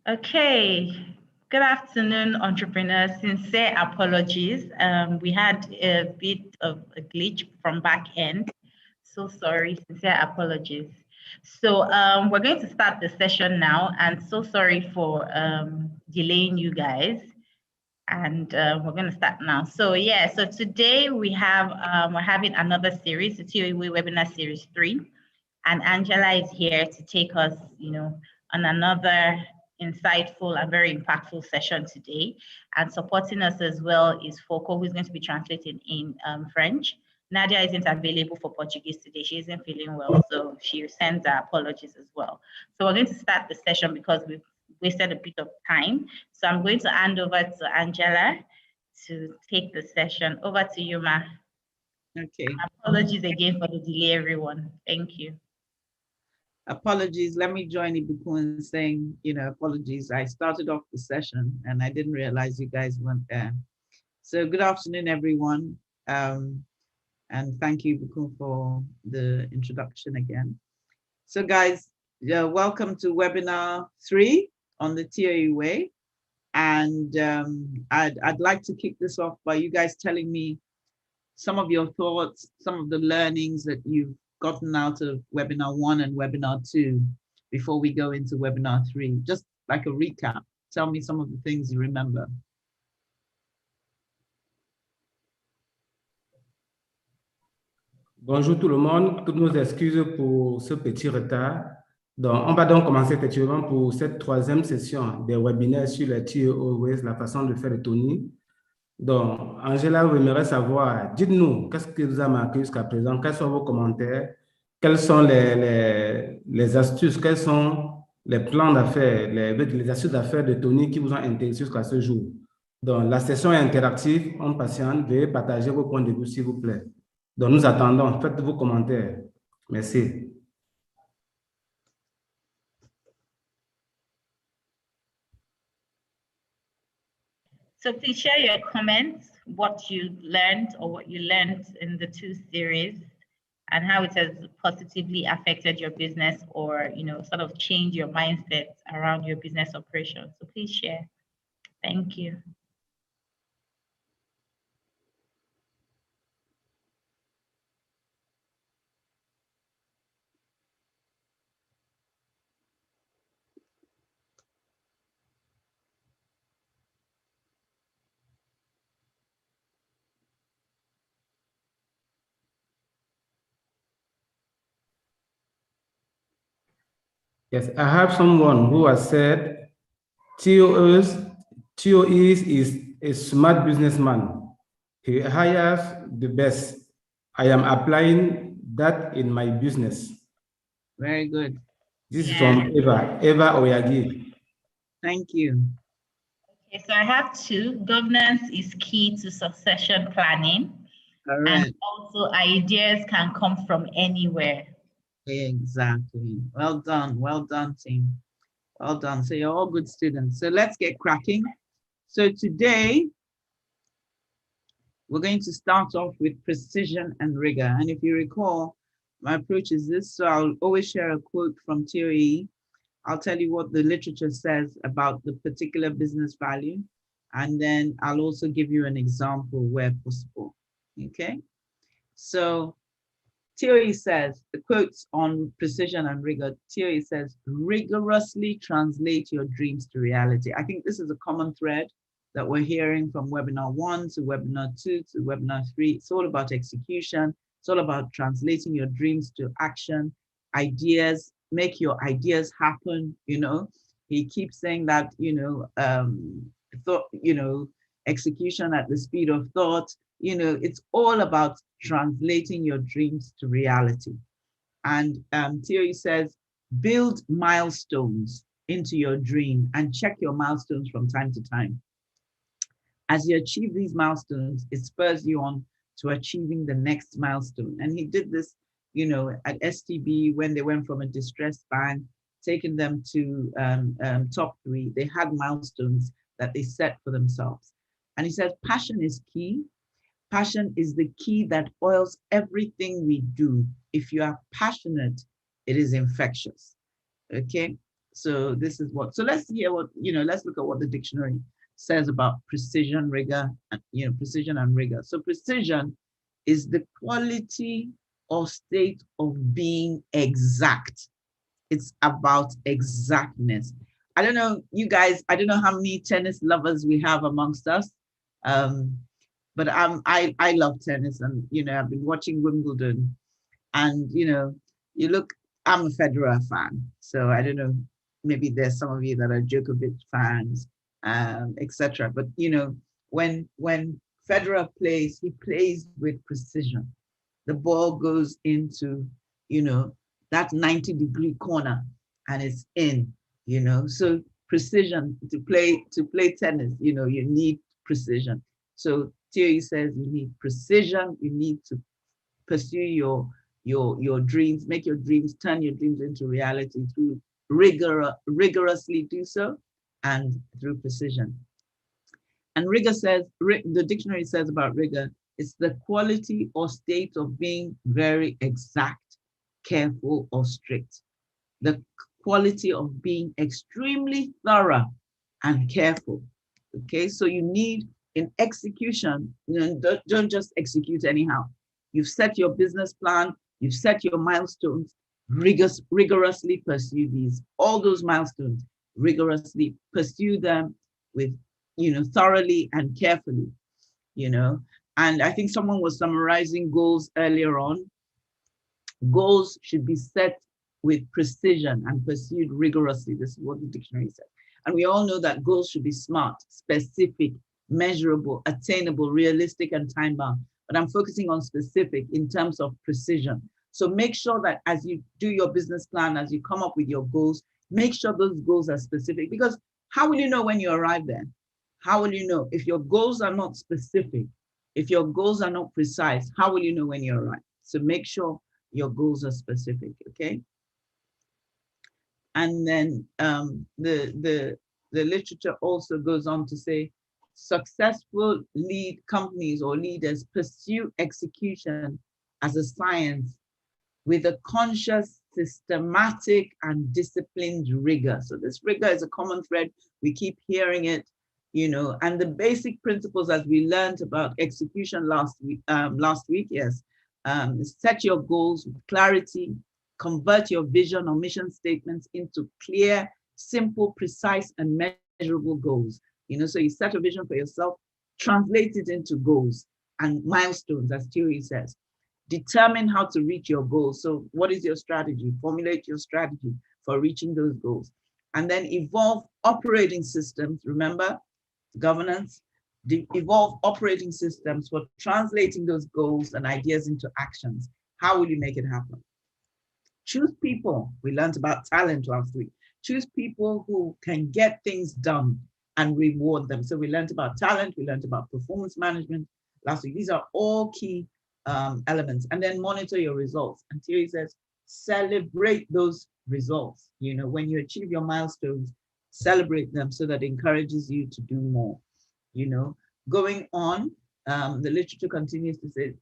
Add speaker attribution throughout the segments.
Speaker 1: Okay, good afternoon, entrepreneurs. Sincere apologies. We had a bit of a glitch from back end. So sorry, sincere apologies. So we're going to start the session now, and so sorry for delaying you guys. And we're going to start now. So yeah, so today we're having another series, the TOE webinar series 3, and Angela is here to take us, on another insightful and very impactful session today. And supporting us as well is Foko, who's going to be translating in French. Nadia isn't available for Portuguese today. She isn't feeling well, so she sends her apologies as well. So we're going to start the session because we've wasted a bit of time. So I'm going to hand over to Angela to take the session. Over to you, Ma.
Speaker 2: Okay.
Speaker 1: Apologies again for the delay, everyone. Thank you.
Speaker 2: Apologies. Let me join Ibuku in saying, apologies. I started off the session and I didn't realize you guys weren't there. So good afternoon, everyone. And thank you, Ibuku, for the introduction again. So guys, welcome to webinar 3 on the TOE way. And I'd like to kick this off by you guys telling me some of your thoughts, some of the learnings that you've gotten out of webinar 1 and webinar 2 before we go into webinar 3. Just like a recap, tell me some of the things you remember.
Speaker 3: Bonjour tout le monde, toutes nos excuses pour ce petit retard. Donc, on va donc commencer effectivement pour cette 3e session des webinaires sur les TOEs, la façon de faire le Tony. Donc, Angela, vous aimeriez savoir, dites-nous, qu'est-ce qui vous a marqué jusqu'à présent? Quels sont vos commentaires? Quelles sont les astuces? Quels sont les plans d'affaires, les astuces d'affaires de Tony qui vous ont intéressé jusqu'à ce jour? Donc, la session est interactive, on patiente, veuillez partager vos points de vue, s'il vous plaît. Donc, nous attendons, faites vos commentaires. Merci.
Speaker 1: So please share your comments, what you learned or what you learned in the 2 series and how it has positively affected your business or, sort of change your mindset around your business operations. So please share. Thank you.
Speaker 3: Yes, I have someone who has said TOEs is a smart businessman. He hires the best. I am applying that in my business.
Speaker 2: Very good.
Speaker 3: This is from Eva Oyagi.
Speaker 2: Thank you.
Speaker 1: Okay, so I have 2. Governance is key to succession planning.
Speaker 2: Correct.
Speaker 1: And also ideas can come from anywhere.
Speaker 2: Exactly. Well done, team. Well done. So you're all good students. So let's get cracking. So today, we're going to start off with precision and rigor. And if you recall, my approach is this. So I'll always share a quote from TOE. I'll tell you what the literature says about the particular business value. And then I'll also give you an example where possible. Okay. So TOE says, the quotes on precision and rigor, TOE says, rigorously translate your dreams to reality. I think this is a common thread that we're hearing from webinar 1 to webinar 2 to webinar 3. It's all about execution. It's all about translating your dreams to action, ideas, make your ideas happen. He keeps saying that, execution at the speed of thought. It's all about translating your dreams to reality. And TOE says, build milestones into your dream and check your milestones from time to time. As you achieve these milestones, it spurs you on to achieving the next milestone. And he did this, at STB when they went from a distressed bank, taking them to top 3. They had milestones that they set for themselves. And he says, passion is key. Passion is the key that oils everything we do. If you are passionate, it is infectious. Okay. So this is what, so let's hear what, let's look at what the dictionary says about precision, rigor, and, precision and rigor. So precision is the quality or state of being exact. It's about exactness. I don't know, you guys, I don't know how many tennis lovers we have amongst us. But I love tennis, and I've been watching Wimbledon, and you look, I'm a Federer fan, so I don't know, maybe there's some of you that are Djokovic fans, etc. But when Federer plays, he plays with precision. The ball goes into that 90-degree corner, and it's in. So precision to play tennis. You need precision. So Thierry says you need precision. You need to pursue your dreams, make your dreams, turn your dreams into reality through rigorously do so, and through precision. And rigor says, the dictionary says about rigor, it's the quality or state of being very exact, careful, or strict. The quality of being extremely thorough and careful. Okay, so you need, in execution, don't just execute anyhow. You've set your business plan, you've set your milestones, rigorously pursue these, all those milestones, rigorously pursue them with, thoroughly and carefully, And I think someone was summarizing goals earlier on. Goals should be set with precision and pursued rigorously. This is what the dictionary says. And we all know that goals should be smart, specific, measurable, attainable, realistic, and time-bound. But I'm focusing on specific in terms of precision. So make sure that as you do your business plan, as you come up with your goals, make sure those goals are specific, because how will you know when you arrive there? How will you know? If your goals are not specific, if your goals are not precise, how will you know when you arrive? So make sure your goals are specific, okay? And then the literature also goes on to say, successful companies or leaders pursue execution as a science with a conscious, systematic, and disciplined rigor. So this rigor is a common thread. We keep hearing it, and the basic principles, as we learned about execution last week, yes, set your goals with clarity, convert your vision or mission statements into clear, simple, precise, and measurable goals. So you set a vision for yourself, translate it into goals and milestones, as Thierry says. Determine how to reach your goals. So what is your strategy? Formulate your strategy for reaching those goals. And then evolve operating systems, remember, governance, evolve operating systems for translating those goals and ideas into actions. How will you make it happen? Choose people. We learned about talent last week. Choose people who can get things done and reward them. So we learned about talent, we learned about performance management last week. These are all key elements. And then monitor your results. And Thierry says, celebrate those results. When you achieve your milestones, celebrate them so that it encourages you to do more. Going on, the literature continues to say,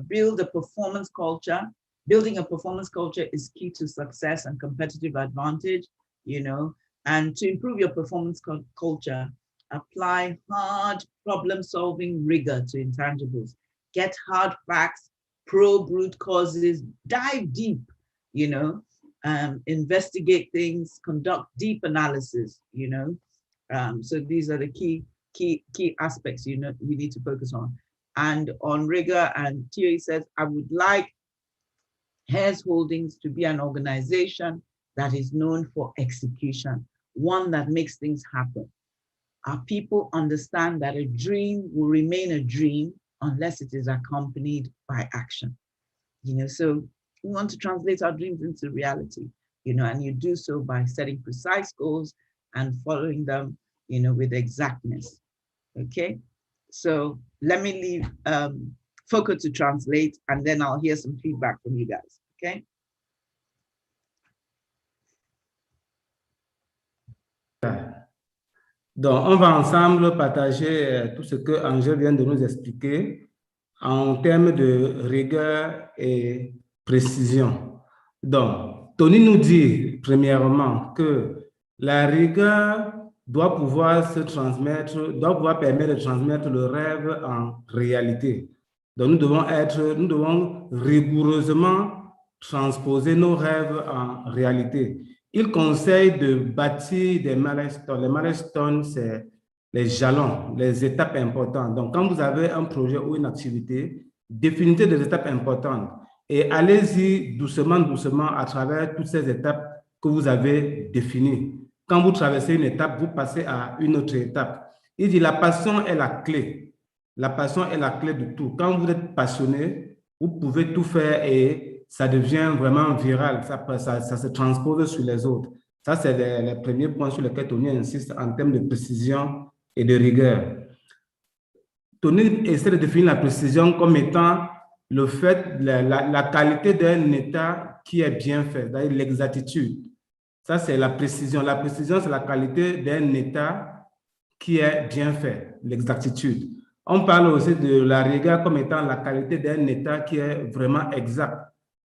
Speaker 2: build a performance culture. Building a performance culture is key to success and competitive advantage, and to improve your performance culture, apply hard problem-solving rigor to intangibles. Get hard facts, probe root causes, dive deep, investigate things, conduct deep analysis, So these are the key aspects you need to focus on. And on rigor, and Thierry says, I would like Hares Holdings to be an organization that is known for execution, one that makes things happen. Our people understand that a dream will remain a dream unless it is accompanied by action. So we want to translate our dreams into reality, and you do so by setting precise goals and following them, with exactness. Okay, so let me leave Foco to translate, and then I'll hear some feedback from you guys. Okay.
Speaker 3: Donc, on va ensemble partager tout ce que Angèle vient de nous expliquer en termes de rigueur et précision. Donc, Tony nous dit premièrement que La rigueur doit pouvoir se transmettre, doit pouvoir permettre de transmettre le rêve en réalité. Donc, nous devons rigoureusement transposer nos rêves en réalité. Il conseille de bâtir des milestones. Les milestones, c'est les jalons, les étapes importantes. Donc, quand vous avez un projet ou une activité, définissez des étapes importantes et allez-y doucement, doucement à travers toutes ces étapes que vous avez définies. Quand vous traversez une étape, vous passez à une autre étape. Il dit la passion est la clé. La passion est la clé de tout. Quand vous êtes passionné, vous pouvez tout faire et ça devient vraiment viral. Ça se transpose sur les autres. Ça, c'est les premiers points sur lesquels Tony insiste en termes de précision et de rigueur. Tony essaie de définir la précision comme étant le fait, la qualité d'un état qui est bien fait, c'est-à-dire l'exactitude. Ça, c'est la précision. La précision, c'est la qualité d'un état qui est bien fait, l'exactitude. On parle aussi de la rigueur comme étant la qualité d'un état qui est vraiment exact,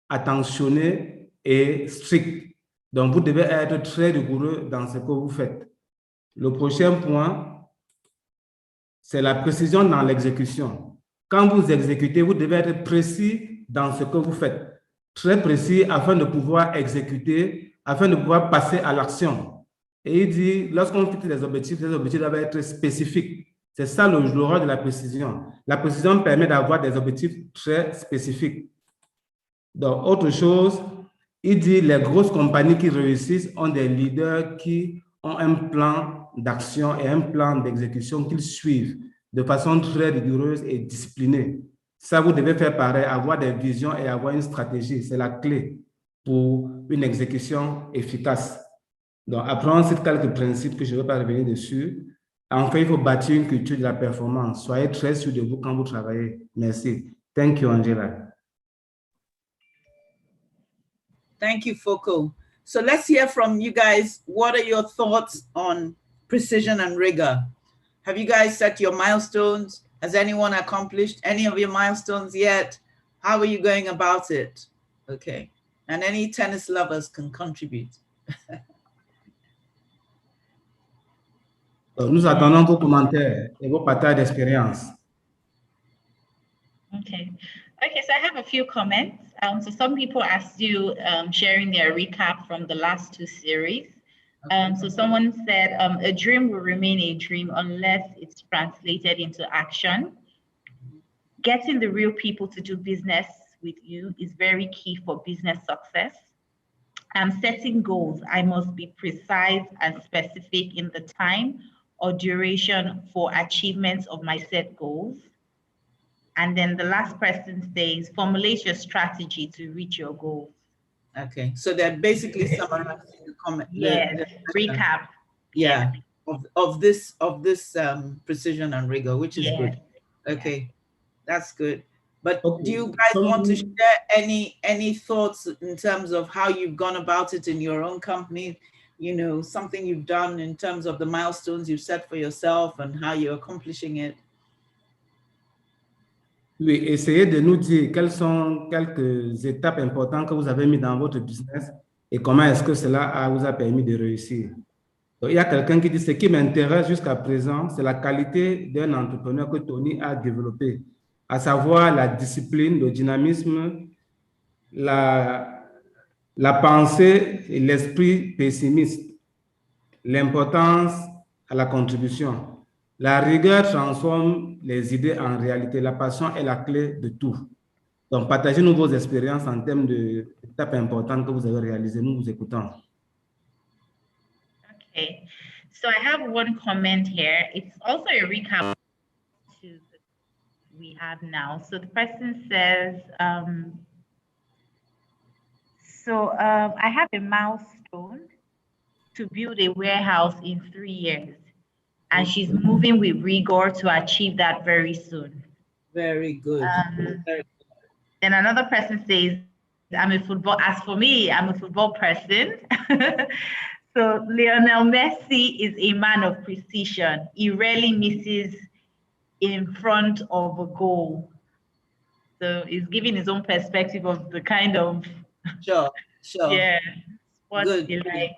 Speaker 3: attentionné et strict. Donc, vous devez être très rigoureux dans ce que vous faites. Le prochain point, c'est la précision dans l'exécution. Quand vous exécutez, vous devez être précis dans ce que vous faites. Très précis afin de pouvoir exécuter, afin de pouvoir passer à l'action. Et il dit, lorsqu'on fixe les objectifs doivent être spécifiques. C'est ça le rôle de la précision. La précision permet d'avoir des objectifs très spécifiques. Donc, autre chose, il dit les grosses compagnies qui réussissent ont des leaders qui ont un plan d'action et un plan d'exécution qu'ils suivent de façon très rigoureuse et disciplinée. Ça, vous devez faire pareil, avoir des visions et avoir une stratégie. C'est la clé pour une exécution efficace. Donc, apprenons ces quelques principes que je ne vais pas revenir dessus. Enfin, il faut bâtir une culture de la performance. Soyez très sûr de vous quand vous travaillez. Merci. Thank you, Angela.
Speaker 2: Thank you, Foko. So let's hear from you guys. What are your thoughts on precision and rigor? Have you guys set your milestones? Has anyone accomplished any of your milestones yet? How are you going about it? Okay. And any tennis lovers can contribute.
Speaker 3: Nous attendons vos commentaires et vos partages d'expérience.
Speaker 1: Okay. Okay, so I have a few comments. So some people asked you sharing their recap from the last two series. So someone said a dream will remain a dream unless it's translated into action. Getting the real people to do business with you is very key for business success. Setting goals, I must be precise and specific in the time or duration for achievements of my set goals. And then the last person says, formulate your strategy to reach your goals.
Speaker 2: Okay, so they're basically summarizing the comment.
Speaker 1: Yes, recap.
Speaker 2: Yeah, of this precision and rigor, which is good. Okay, that's good. But do you guys want to share any thoughts in terms of how you've gone about it in your own company? You know, something you've done in terms of the milestones you've set for yourself and how you're accomplishing it?
Speaker 3: Oui, essayez de nous dire quelles sont quelques étapes importantes que vous avez mises dans votre business et comment est-ce que cela vous a permis de réussir. Donc, il y a quelqu'un qui dit, ce qui m'intéresse jusqu'à présent, c'est la qualité d'un entrepreneur que Tony a développé, à savoir la discipline, le dynamisme, la pensée et l'esprit pessimiste, l'importance à la contribution. La rigueur transforme les idées en réalité. La passion est la clé de tout. Donc, partagez-nous vos expériences en termes d'étapes importantes que vous avez réalisées. Nous vous écoutons.
Speaker 1: Okay, so I have one comment here. It's also a recap to we have now. So the person says, I have a milestone to build a warehouse in 3 years. And she's moving with rigor to achieve that very soon.
Speaker 2: Very good.
Speaker 1: Then another person says, as for me, I'm a football person. So Lionel Messi is a man of precision. He rarely misses in front of a goal. So he's giving his own perspective of the kind of
Speaker 2: sure.
Speaker 1: yeah, what he likes.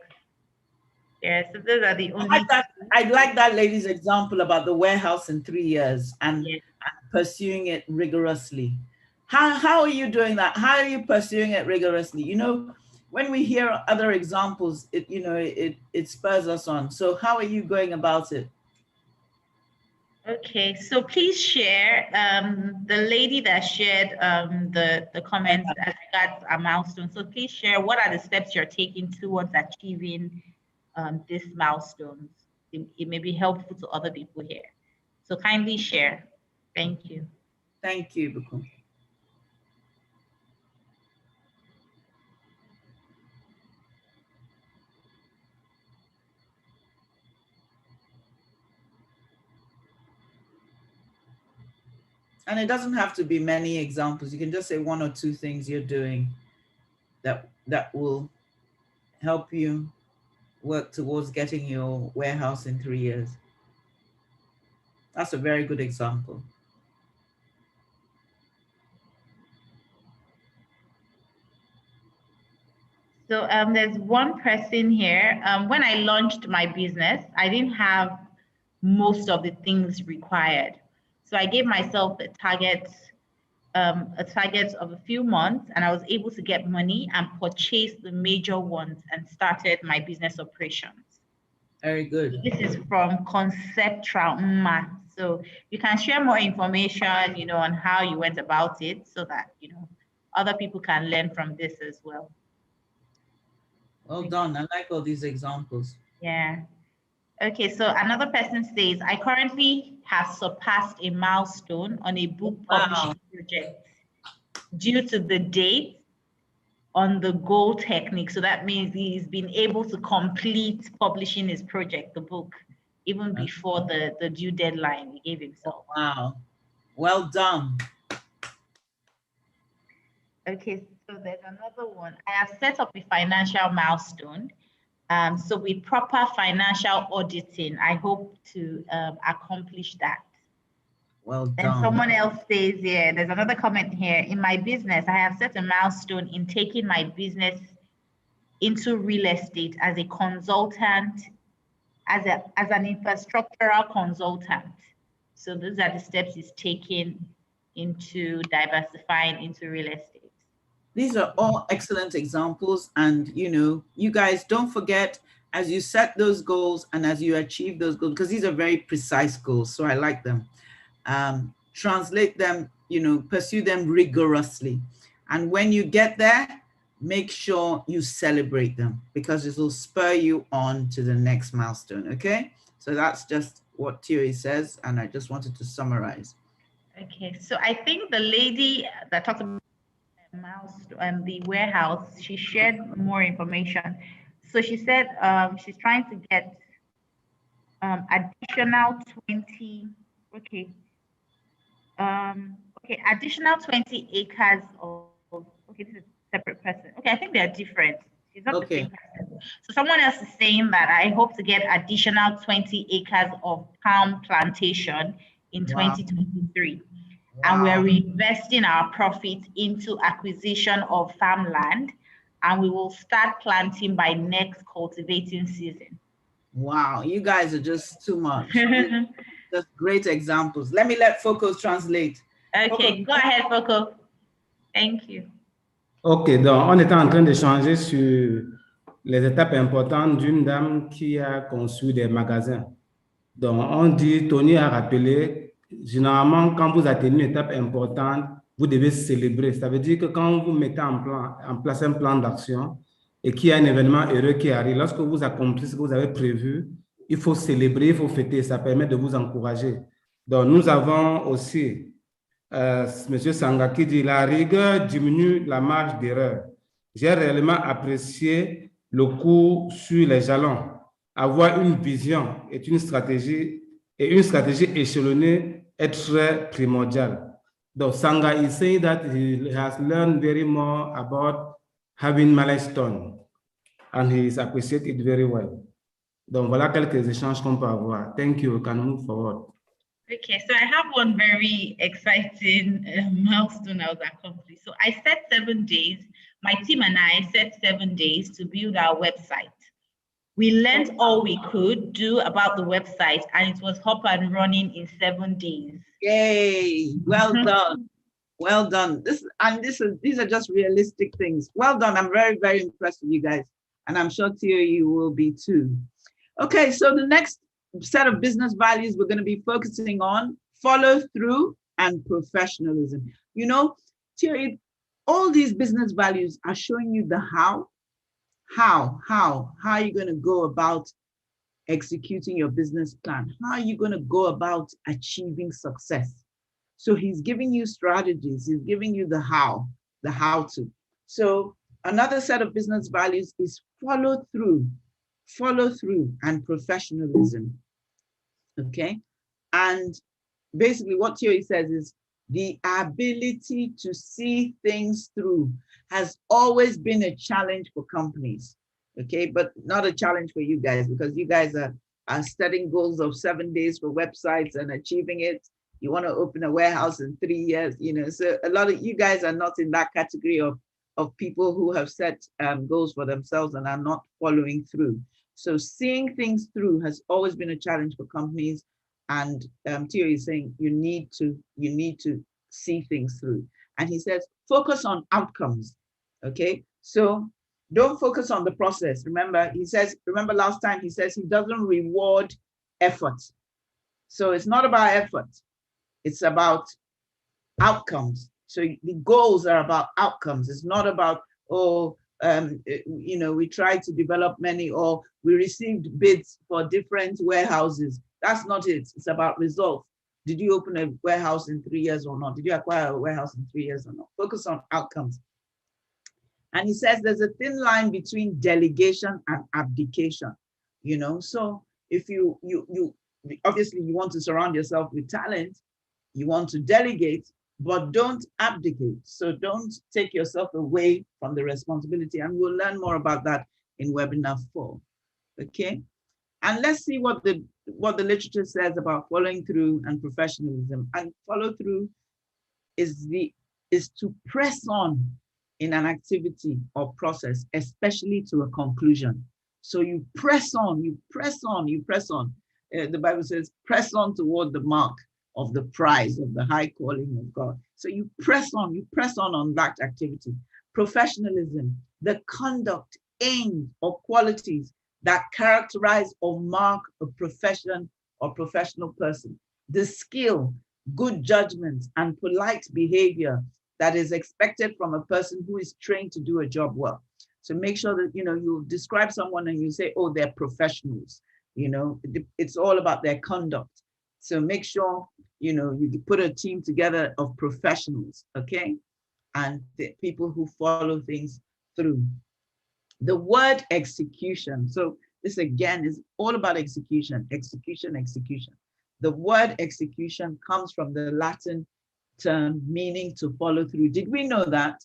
Speaker 1: Yeah, so those are the only.
Speaker 2: I like that lady's example about the warehouse in 3 years and pursuing it rigorously. How are you doing that? How are you pursuing it rigorously? You know, when we hear other examples, it spurs us on. So how are you going about it?
Speaker 1: Okay, so please share. The lady that shared the comments as regards a milestone. So please share what are the steps you're taking towards achieving this milestones. It may be helpful to other people here. So kindly share. Thank you.
Speaker 2: Thank you, Buku. And it doesn't have to be many examples. You can just say 1 or 2 things you're doing that will help you work towards getting your warehouse in 3 years. That's a very good example.
Speaker 1: So there's one person here. When I launched my business, I didn't have most of the things required. So I gave myself a target of a few months, and I was able to get money and purchase the major ones and started my business operations.
Speaker 2: Very good.
Speaker 1: This is from Conceptual Math. So you can share more information, you know, on how you went about it so that, you know, other people can learn from this as well.
Speaker 2: Well done. I like all these examples.
Speaker 1: Yeah. Okay, so another person says, I currently have surpassed a milestone on a book publishing project due to the date on the goal technique. So that means he's been able to complete publishing his project, the book, even before the due deadline he gave himself.
Speaker 2: Oh, wow. Well done.
Speaker 1: Okay, so there's another one. I have set up a financial milestone. So with proper financial auditing, I hope to accomplish that.
Speaker 2: Well done.
Speaker 1: And someone else says here, there's another comment here. In my business, I have set a milestone in taking my business into real estate as a consultant, as an infrastructural consultant. So those are the steps he's taking into diversifying into real estate.
Speaker 2: These are all excellent examples. And, you know, you guys don't forget, as you set those goals and as you achieve those goals, because these are very precise goals, so I like them. Translate them, you know, pursue them rigorously. And when you get there, make sure you celebrate them because it will spur you on to the next milestone, okay? So that's just what Thierry says, and I just wanted to summarize.
Speaker 1: Okay, so I think the lady that talked about the milestone and the warehouse, she shared more information. So she said she's trying to get additional 20, okay, additional 20 acres of, okay, this is a separate person. Okay, I think they're different. She's not the same person. So someone else is saying that I hope to get additional 20 acres of palm plantation in 2023. And we're reinvesting our profits into acquisition of farmland, and we will start planting by next cultivating season.
Speaker 2: Wow, you guys are just too much. Just great examples. Let me let Focus translate.
Speaker 1: Okay, Focus. Go ahead, Focus. Thank you.
Speaker 3: Ok, donc on était en train d'échanger sur les étapes importantes d'une dame qui a conçu des magasins. Donc on dit, Tony a rappelé, généralement quand vous atteignez une étape importante, vous devez célébrer. Ça veut dire que quand vous mettez en place un plan d'action et qu'il y a un événement heureux qui arrive, lorsque vous accomplissez ce que vous avez prévu, il faut célébrer, il faut fêter, ça permet de vous encourager. Donc nous avons aussi Monsieur Sanga qui dit la rigueur diminue la marge d'erreur. J'ai réellement apprécié le cours sur les jalons. Avoir une vision et une stratégie échelonnée est très primordial. Donc Sanga is saying that he has learned very more about having milestone and he is appreciated it very well. Donc voilà quelques échanges qu'on peut avoir. Thank you. We can move forward.
Speaker 1: Okay, so I have one very exciting milestone I was accomplished. So I set 7 days. My team and I set 7 days to build our website. We learned all we could do about the website, and it was up and running in 7 days.
Speaker 2: Yay! Well done. Well done. These are just realistic things. Well done. I'm very, very impressed with you guys. And I'm sure you will be too. Okay, so the next set of business values we're going to be focusing on: follow through and professionalism. You know, Thierry, all these business values are showing you the how are you going to go about executing your business plan? How are you going to go about achieving success? So he's giving you strategies, he's giving you the how to. So another set of business values is follow through and professionalism. Okay. And basically what Thierry says is the ability to see things through has always been a challenge for companies. Okay, but not a challenge for you guys, because you guys are setting goals of 7 days for websites and achieving it. You want to open a warehouse in 3 years, you know. So a lot of you guys are not in that category of people who have set goals for themselves and are not following through. So seeing things through has always been a challenge for companies. And Thierry is saying you need to see things through. And he says, focus on outcomes. Okay, so don't focus on the process. Remember last time he says he doesn't reward effort. So it's not about effort. It's about outcomes. So the goals are about outcomes. It's not about, you know, we tried to develop many, or we received bids for different warehouses. That's not it. It's about results. Did you open a warehouse in 3 years or not? Did you acquire a warehouse in 3 years or not? Focus on outcomes. And he says there's a thin line between delegation and abdication, you know. So if you obviously you want to surround yourself with talent, you want to delegate, but don't abdicate. So don't take yourself away from the responsibility. And we'll learn more about that in webinar 4. Okay. And let's see what the literature says about following through and professionalism. And follow through is to press on in an activity or process, especially to a conclusion. So you press on, you press on, you press on. The Bible says, press on toward the mark of the prize of the high calling of God. So you press on that activity. Professionalism, the conduct, aim, or qualities that characterize or mark a profession or professional person. The skill, good judgment, and polite behavior that is expected from a person who is trained to do a job well. So make sure that, you know, you describe someone and you say, oh, they're professionals. You know, it's all about their conduct. So make sure, you know, you put a team together of professionals, okay? And the people who follow things through. The word execution. So this again is all about execution, execution, execution. The word execution comes from the Latin term meaning to follow through. Did we know that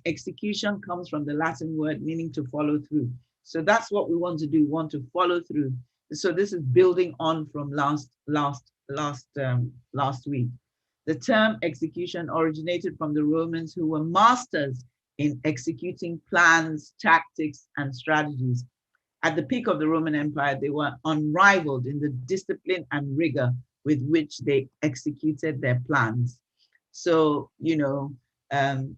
Speaker 2: execution comes from the Latin word meaning to follow through? So that's what we want to do. We want to follow through. So this is building on from last week. The term execution originated from the Romans, who were masters in executing plans, tactics, and strategies. At the peak of the Roman Empire, they were unrivaled in the discipline and rigor with which they executed their plans. So, you know,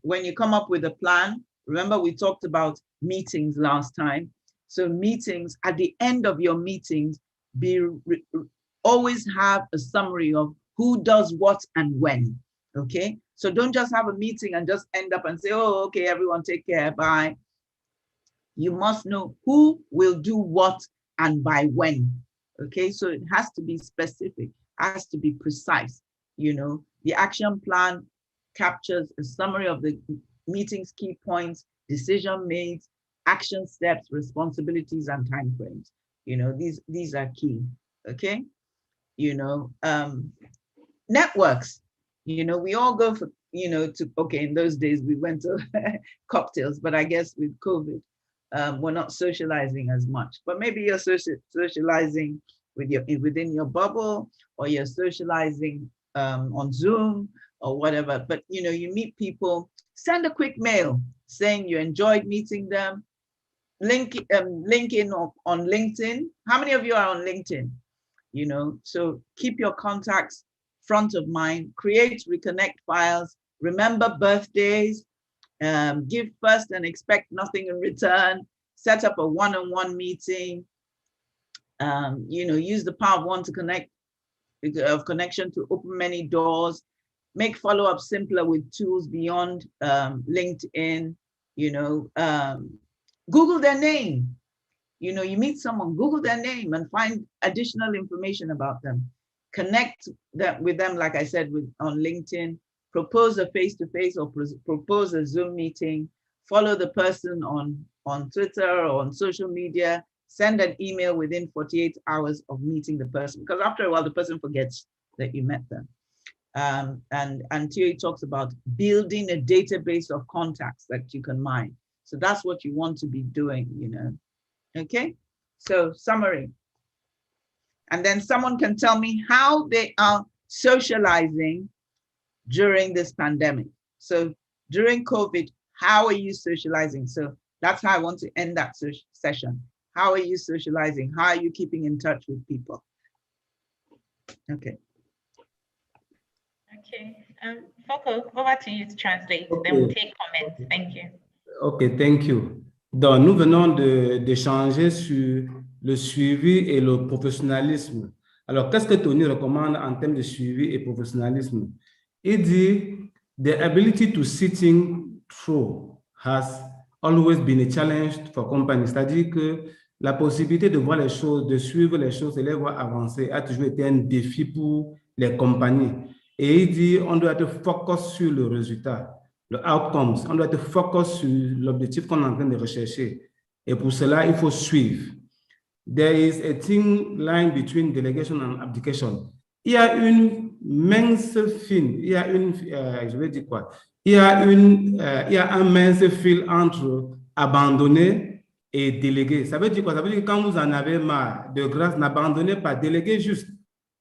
Speaker 2: when you come up with a plan, remember we talked about meetings last time. So meetings, at the end of your meetings, always have a summary of who does what and when, okay? So don't just have a meeting and just end up and say, oh, okay, everyone take care, bye. You must know who will do what and by when, okay? So it has to be specific, has to be precise. You know, the action plan captures a summary of the meeting's key points, decision made, action steps, responsibilities, and timeframes. You know, these are key, okay? You know, networks, you know, we all go for, you know, okay, in those days we went to cocktails, but I guess with COVID, we're not socializing as much, but maybe you're socializing within your bubble, or you're socializing on Zoom or whatever. But, you know, you meet people, send a quick mail saying you enjoyed meeting them, LinkedIn on LinkedIn. How many of you are on LinkedIn? You know, so keep your contacts front of mind, create reconnect files, remember birthdays, give first and expect nothing in return, set up a one-on-one meeting, you know, use the power of one to connection to open many doors, make follow-up simpler with tools beyond LinkedIn, you know, Google their name. You know, you meet someone, Google their name and find additional information about them. Connect with them, like I said, on LinkedIn, propose a face-to-face or propose a Zoom meeting, follow the person on Twitter or on social media, send an email within 48 hours of meeting the person, because after a while, the person forgets that you met them. And Thierry talks about building a database of contacts that you can mine. So that's what you want to be doing, you know. Okay, so summary. And then someone can tell me how they are socializing during this pandemic. So during COVID, how are you socializing? So that's how I want to end that session. How are you socializing? How are you keeping in touch with people? Okay.
Speaker 1: Okay, Foko, over to you to translate. Okay. Then we'll take comments. Thank you.
Speaker 3: Okay, thank you. Donc, nous venons d'échanger sur le suivi et le professionnalisme. Alors, qu'est-ce que Tony recommande en termes de suivi et professionnalisme? Il dit, the ability to sitting through has always been a challenge for companies. C'est-à-dire que la possibilité de voir les choses, de suivre les choses et les voir avancer a toujours été un défi pour les compagnies. Et il dit, on doit être focus sur le résultat. Le outcomes, on doit être focus sur l'objectif qu'on est en train de rechercher. Et pour cela, il faut suivre. There is a thin line between delegation and abdication. Il y a une mince fine, il y a une, je vais dire quoi? Il y a un mince fil entre abandonner et déléguer. Ça veut dire quoi? Ça veut dire que quand vous en avez marre, de grâce, n'abandonnez pas, déléguez juste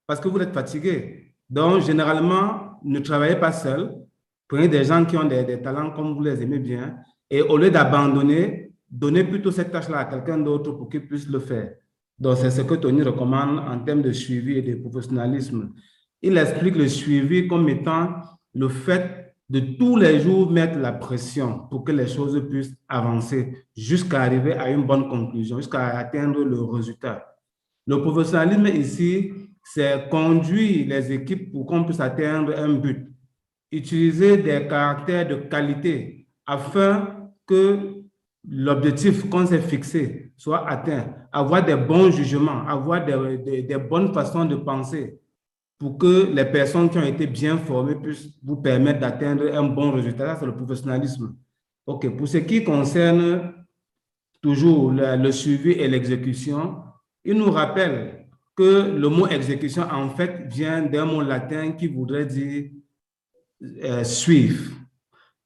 Speaker 3: parce que vous êtes fatigué. Donc, généralement, ne travaillez pas seul. Prenez des gens qui ont des talents comme vous les aimez bien et au lieu d'abandonner, donnez plutôt cette tâche-là à quelqu'un d'autre pour qu'il puisse le faire. Donc, c'est ce que Tony recommande en termes de suivi et de professionnalisme. Il explique le suivi comme étant le fait de tous les jours mettre la pression pour que les choses puissent avancer jusqu'à arriver à une bonne conclusion, jusqu'à atteindre le résultat. Le professionnalisme ici, c'est conduire les équipes pour qu'on puisse atteindre un but. Utiliser des caractères de qualité afin que l'objectif qu'on s'est fixé soit atteint, avoir des bons jugements, avoir des bonnes façons de penser pour que les personnes qui ont été bien formées puissent vous permettre d'atteindre un bon résultat. C'est le professionnalisme. OK. Pour ce qui concerne toujours le suivi et l'exécution, il nous rappelle que le mot exécution, en fait, vient d'un mot latin qui voudrait dire suivre.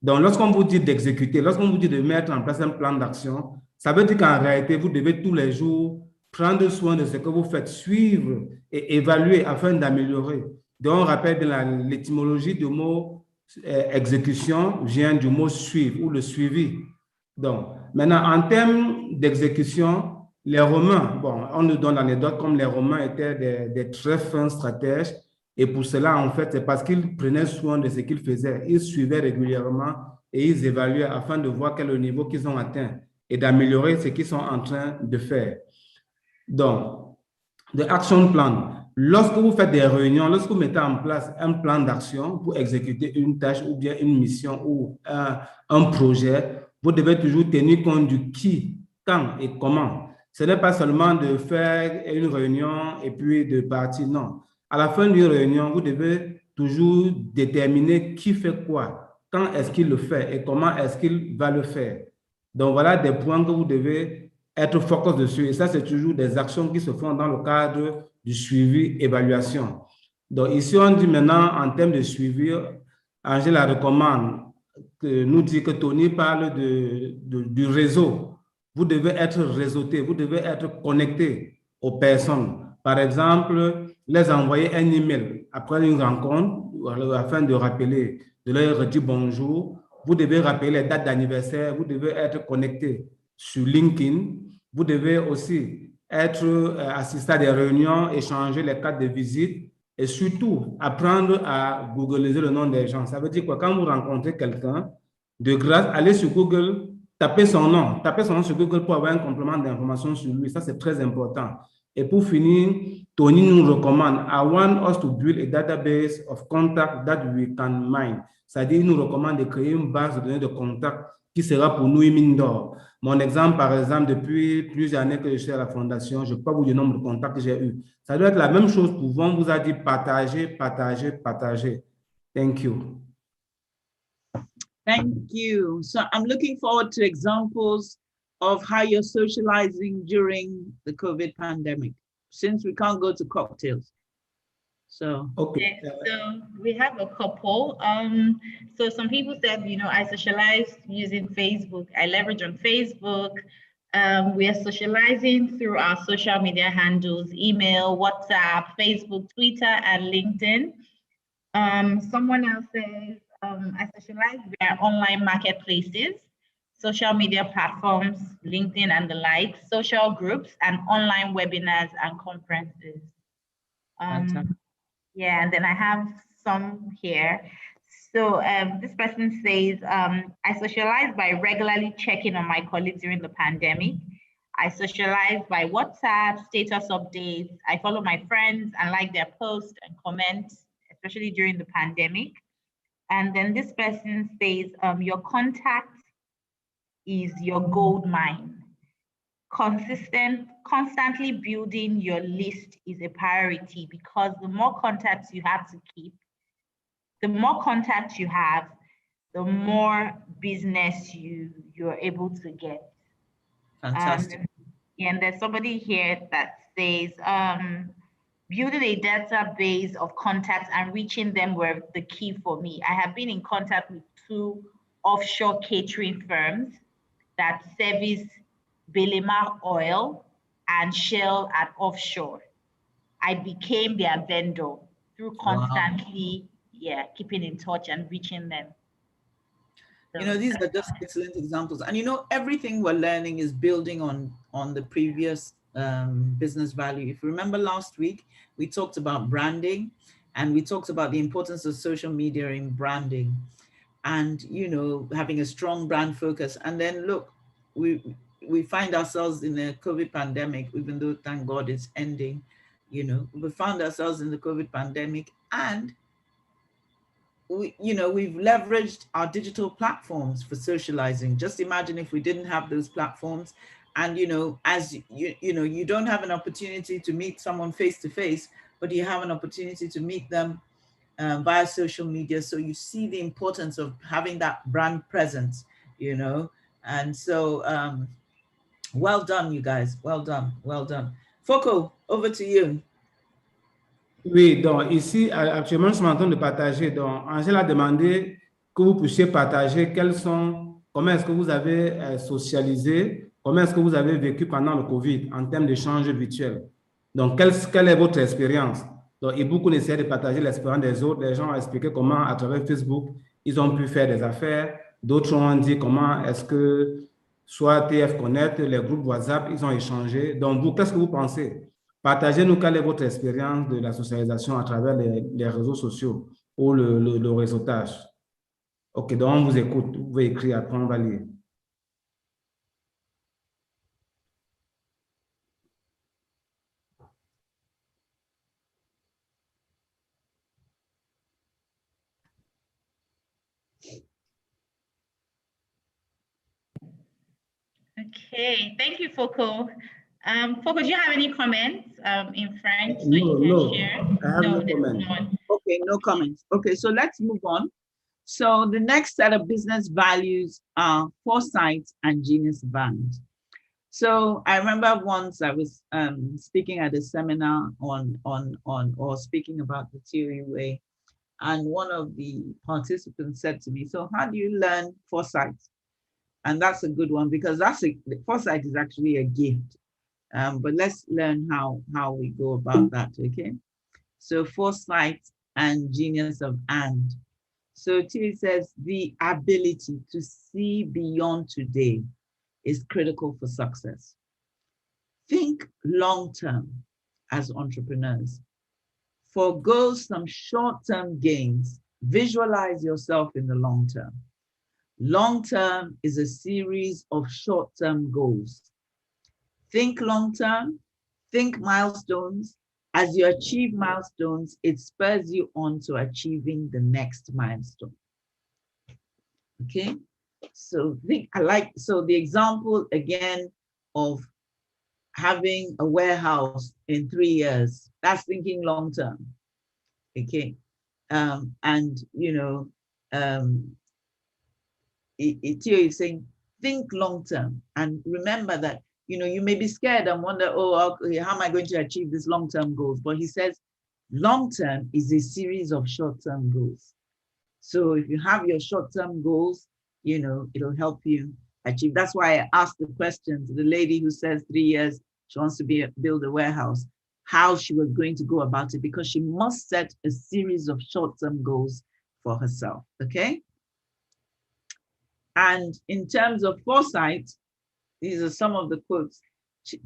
Speaker 3: Donc, lorsqu'on vous dit d'exécuter, lorsqu'on vous dit de mettre en place un plan d'action, ça veut dire qu'en réalité, vous devez tous les jours prendre soin de ce que vous faites, suivre et évaluer afin d'améliorer. Donc, on rappelle que l'étymologie du mot exécution vient du mot suivre ou le suivi. Donc, maintenant, en termes d'exécution, les Romains, bon, on nous donne l'anecdote comme les Romains étaient des très fins stratèges. Et pour cela, en fait, c'est parce qu'ils prenaient soin de ce qu'ils faisaient. Ils suivaient régulièrement et ils évaluaient afin de voir quel est le niveau qu'ils ont atteint et d'améliorer ce qu'ils sont en train de faire. Donc, the action plan. Lorsque vous faites des réunions, lorsque vous mettez en place un plan d'action pour exécuter une tâche ou bien une mission ou un projet, vous devez toujours tenir compte du qui, quand et comment. Ce n'est pas seulement de faire une réunion et puis de partir, non. À la fin d'une réunion, vous devez toujours déterminer qui fait quoi, quand est-ce qu'il le fait et comment est-ce qu'il va le faire. Donc, voilà des points que vous devez être focus dessus. Et ça, c'est toujours des actions qui se font dans le cadre du suivi-évaluation. Donc, ici, on dit maintenant, en termes de suivi, Angela recommande, nous dit que Tony parle du réseau. Vous devez être réseauté, vous devez être connecté aux personnes. Par exemple, les envoyer un email après une rencontre afin de rappeler, de leur dire bonjour. Vous devez rappeler les dates d'anniversaire, vous devez être connecté sur LinkedIn. Vous devez aussi être assisté à des réunions, échanger les cartes de visite et surtout apprendre à googliser le nom des gens. Ça veut dire que quand vous rencontrez quelqu'un, de grâce, allez sur Google, tapez son nom sur Google pour avoir un complément d'information sur lui. Ça, c'est très important. Et pour finir, Tony nous recommande, I want us to build a database of contacts that we can mine. C'est-à-dire, il nous recommande de créer une base de données de contacts qui sera pour nous une mine d'or. Mon exemple, par exemple, depuis plusieurs années que je suis à la fondation, je ne peux pas vous dire le nombre de contacts que j'ai eu. Ça doit être la même chose pour vous. On vous a dit partager, partager, partager. Thank you.
Speaker 2: Thank you. So I'm looking forward to examples of how you're socializing during the COVID pandemic, since we can't go to cocktails. So,
Speaker 3: okay.
Speaker 1: So we have a couple. So some people said, I socialize using Facebook. I leverage on Facebook. We are socializing through our social media handles, email, WhatsApp, Facebook, Twitter, and LinkedIn. Someone else says, I socialize via online marketplaces, social media platforms, LinkedIn and the like, social groups, and online webinars and conferences. Yeah, and then I have some here. So this person says, I socialize by regularly checking on my colleagues during the pandemic. I socialize by WhatsApp, status updates. I follow my friends and like their posts and comments, especially during the pandemic. And then this person says, your contact is your gold mine. Constantly building your list is a priority, because the more contacts you have to keep, the more contacts you have, the more business you're able to get.
Speaker 2: fantastic.
Speaker 1: And there's somebody here that says, building a database of contacts and reaching them were the key for me. I have been in contact with 2 offshore catering firms that service Belema oil and Shell at offshore. I became their vendor through constantly, keeping in touch and reaching them. So,
Speaker 2: These are just excellent examples. And everything we're learning is building on the previous business value. If you remember last week, we talked about branding, and we talked about the importance of social media in branding, and having a strong brand focus. And then look, we find ourselves in a COVID pandemic, even though thank God it's ending. We found ourselves in the COVID pandemic, and we've leveraged our digital platforms for socializing. Just imagine if we didn't have those platforms, and as you don't have an opportunity to meet someone face to face, but you have an opportunity to meet them via social media. So you see the importance of having that brand presence, and so well done, you guys. Well done. Foko, over to you.
Speaker 3: Oui, donc ici, actuellement, je suis en train de partager. Donc, Angèle a demandé que vous puissiez partager comment est-ce que vous avez socialisé, comment est-ce que vous avez vécu pendant le COVID en termes d'échanges virtuels. Donc, quelle est votre expérience? Donc, et beaucoup essaient de partager l'expérience des autres. Les gens ont expliqué comment, à travers Facebook, ils ont pu faire des affaires. D'autres ont dit comment est-ce que, soit TF Connect, les groupes WhatsApp, ils ont échangé. Donc, vous, qu'est-ce que vous pensez? Partagez-nous quelle est votre expérience de la socialisation à travers les réseaux sociaux ou le réseautage. OK, donc on vous écoute. Vous pouvez écrire, après on va lire.
Speaker 1: Okay, thank you, Foko. Foko, do you have any comments in French that
Speaker 3: No,
Speaker 1: you can share?
Speaker 3: I have no comment.
Speaker 2: Okay, no comments. Okay, so let's move on. So the next set of business values are foresight and genius brand. So I remember once I was speaking at a seminar or speaking about the theory way, and one of the participants said to me, "So how do you learn foresight?" And that's a good one, because foresight is actually a gift. But let's learn how we go about that. Okay, so foresight and genius of and. So Thierry says the ability to see beyond today is critical for success. Think long-term as entrepreneurs. Forgo some short-term gains. Visualize yourself in the long term. Long-term is a series of short-term goals. Think long-term, think milestones. As you achieve milestones, it spurs you on to achieving the next milestone. Okay, so so the example again of having a warehouse in 3 years, that's thinking long-term. Okay, and you know, Theo is saying, think long-term, and remember that, you know, you may be scared and wonder, oh, okay, how am I going to achieve these long-term goals? But he says, long-term is a series of short-term goals. So if you have your short-term goals, you know, it'll help you achieve. That's why I asked the questions, the lady who says 3 years, she wants to build a warehouse, how she was going to go about it, because she must set a series of short-term goals for herself, okay? And in terms of foresight, these are some of the quotes.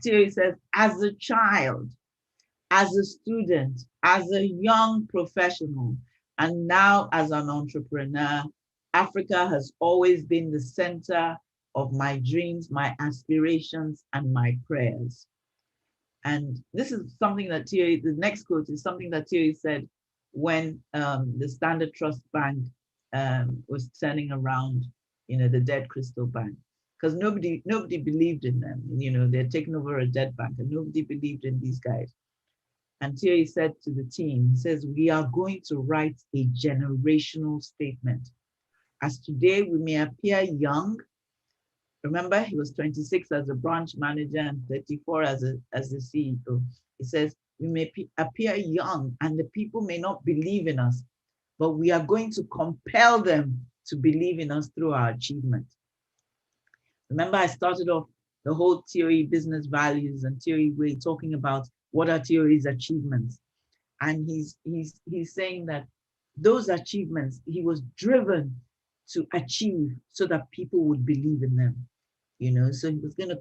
Speaker 2: Thierry says, as a child, as a student, as a young professional, and now as an entrepreneur, Africa has always been the center of my dreams, my aspirations, and my prayers. And this is something that Thierry, the next quote is something that Thierry said when the Standard Trust Bank was turning around, you know, the dead Crystal Bank, because nobody believed in them. You know, they're taking over a dead bank, and nobody believed in these guys. And Thierry said to the team, he says, we are going to write a generational statement. As today we may appear young. Remember, he was 26 as a branch manager and 34 as the CEO. He says, we may appear young and the people may not believe in us, but we are going to compel them to believe in us through our achievement. Remember, I started off the whole Thierry business values and Thierry way talking about what are Thierry's achievements. And he's saying that those achievements he was driven to achieve so that people would believe in them. You know, so he was going to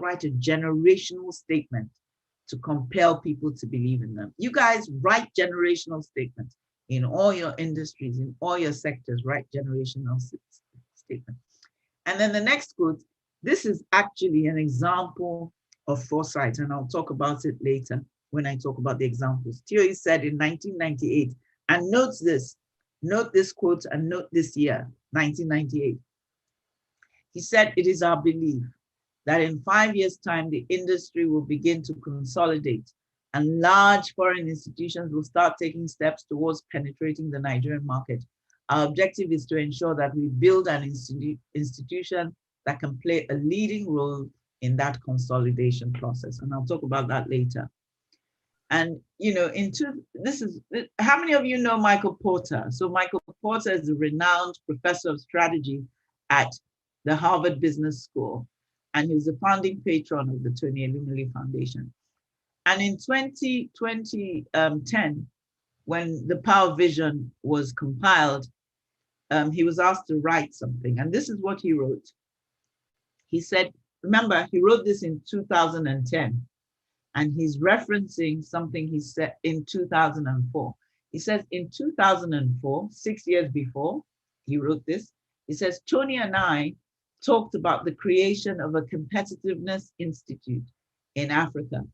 Speaker 2: write a generational statement to compel people to believe in them. You guys write generational statements in all your industries, in all your sectors, write generational statements. And then the next quote, this is actually an example of foresight, and I'll talk about it later when I talk about the examples. Thierry said in 1998, and note this quote and note this year, 1998. He said, it is our belief that in 5 years' time, the industry will begin to consolidate and large foreign institutions will start taking steps towards penetrating the Nigerian market. Our objective is to ensure that we build an institution that can play a leading role in that consolidation process. And I'll talk about that later. And, you know, how many of you know Michael Porter? So Michael Porter is a renowned professor of strategy at the Harvard Business School, and he was the founding patron of the Tony Elumelu Foundation. And in 2010, when the Power Vision was compiled, he was asked to write something, and this is what he wrote. He said, remember, he wrote this in 2010, and he's referencing something he said in 2004. He says in 2004, 6 years before he wrote this, he says, Tony and I talked about the creation of a competitiveness institute in Africa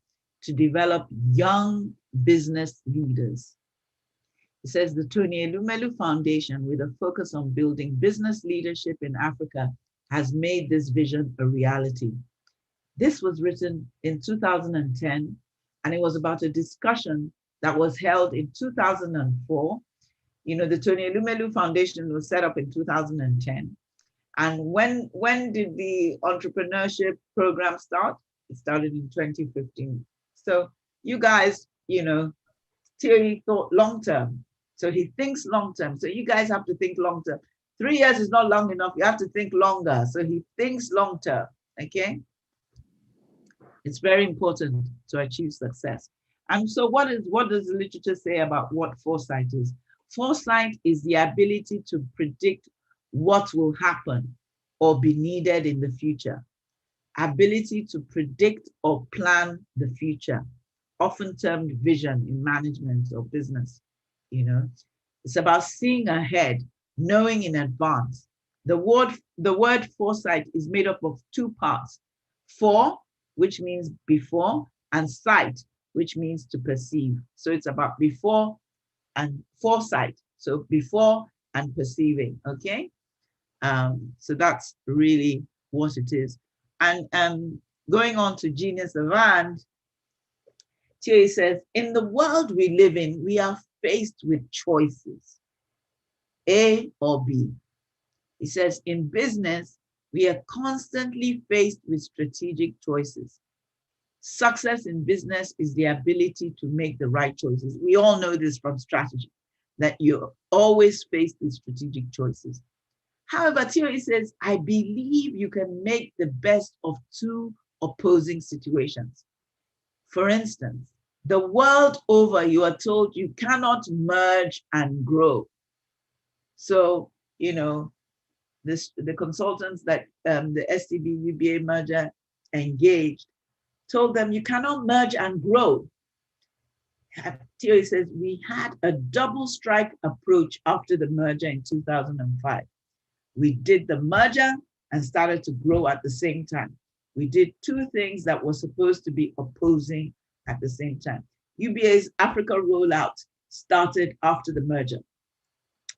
Speaker 2: to develop young business leaders. He says the Tony Elumelu Foundation, with a focus on building business leadership in Africa, has made this vision a reality. This was written in 2010, and it was about a discussion that was held in 2004. You know, the Tony Elumelu Foundation was set up in 2010. And when did the entrepreneurship program start? It started in 2015. So you guys, you know, Thierry thought long-term. So he thinks long-term. So you guys have to think long-term. 3 years is not long enough. You have to think longer. So he thinks long-term, okay? It's very important to achieve success. And so what does the literature say about what foresight is? Foresight is the ability to predict what will happen or be needed in the future. ability to predict or plan the future, often termed vision in management or business. You know, it's about seeing ahead, knowing in advance. The word foresight is made up of two parts: fore, which means before, and sight, which means to perceive. So it's about before and foresight. So before and perceiving, okay? So that's really what it is. And going on to Genius of And, Thierry says, in the world we live in, we are faced with choices, A or B. He says, in business, we are constantly faced with strategic choices. Success in business is the ability to make the right choices. We all know this from strategy, that you're always faced with strategic choices. However, Thierry says, I believe you can make the best of two opposing situations. For instance, the world over, you are told you cannot merge and grow. So, you know, the consultants that the STB UBA merger engaged told them you cannot merge and grow. Thierry says, we had a double strike approach after the merger in 2005. We did the merger and started to grow at the same time. We did two things that were supposed to be opposing at the same time. UBA's Africa rollout started after the merger.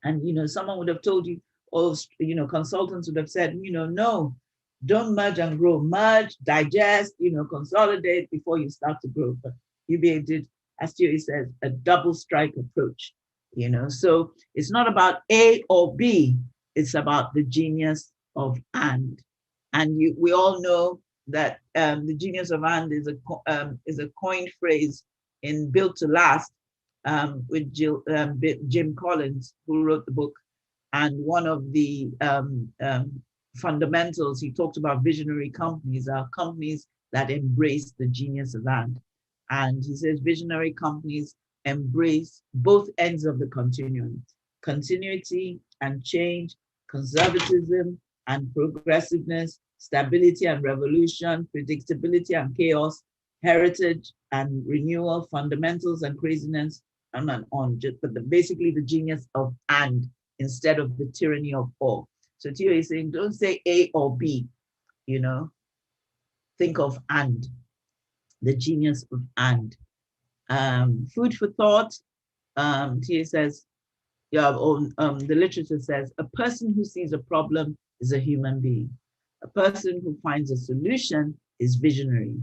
Speaker 2: And, you know, someone would have told you, or, you know, consultants would have said, you know, no, don't merge and grow. Merge, digest, you know, consolidate before you start to grow. But UBA did, as Thierry says, a double strike approach, you know. So it's not about A or B. It's about the genius of And. And we all know that the genius of And is a coined phrase in Built to Last with Jim Collins, who wrote the book. And one of the fundamentals, he talked about visionary companies are companies that embrace the genius of And. And he says visionary companies embrace both ends of the continuum: continuity and change, conservatism and progressiveness, stability and revolution, predictability and chaos, heritage and renewal, fundamentals and craziness, and on. But basically the genius of And instead of the tyranny of or. So Thierry is saying, don't say A or B, you know, think of And, the genius of And. Food for thought, Thierry says, the literature says, a person who sees a problem is a human being. A person who finds a solution is visionary.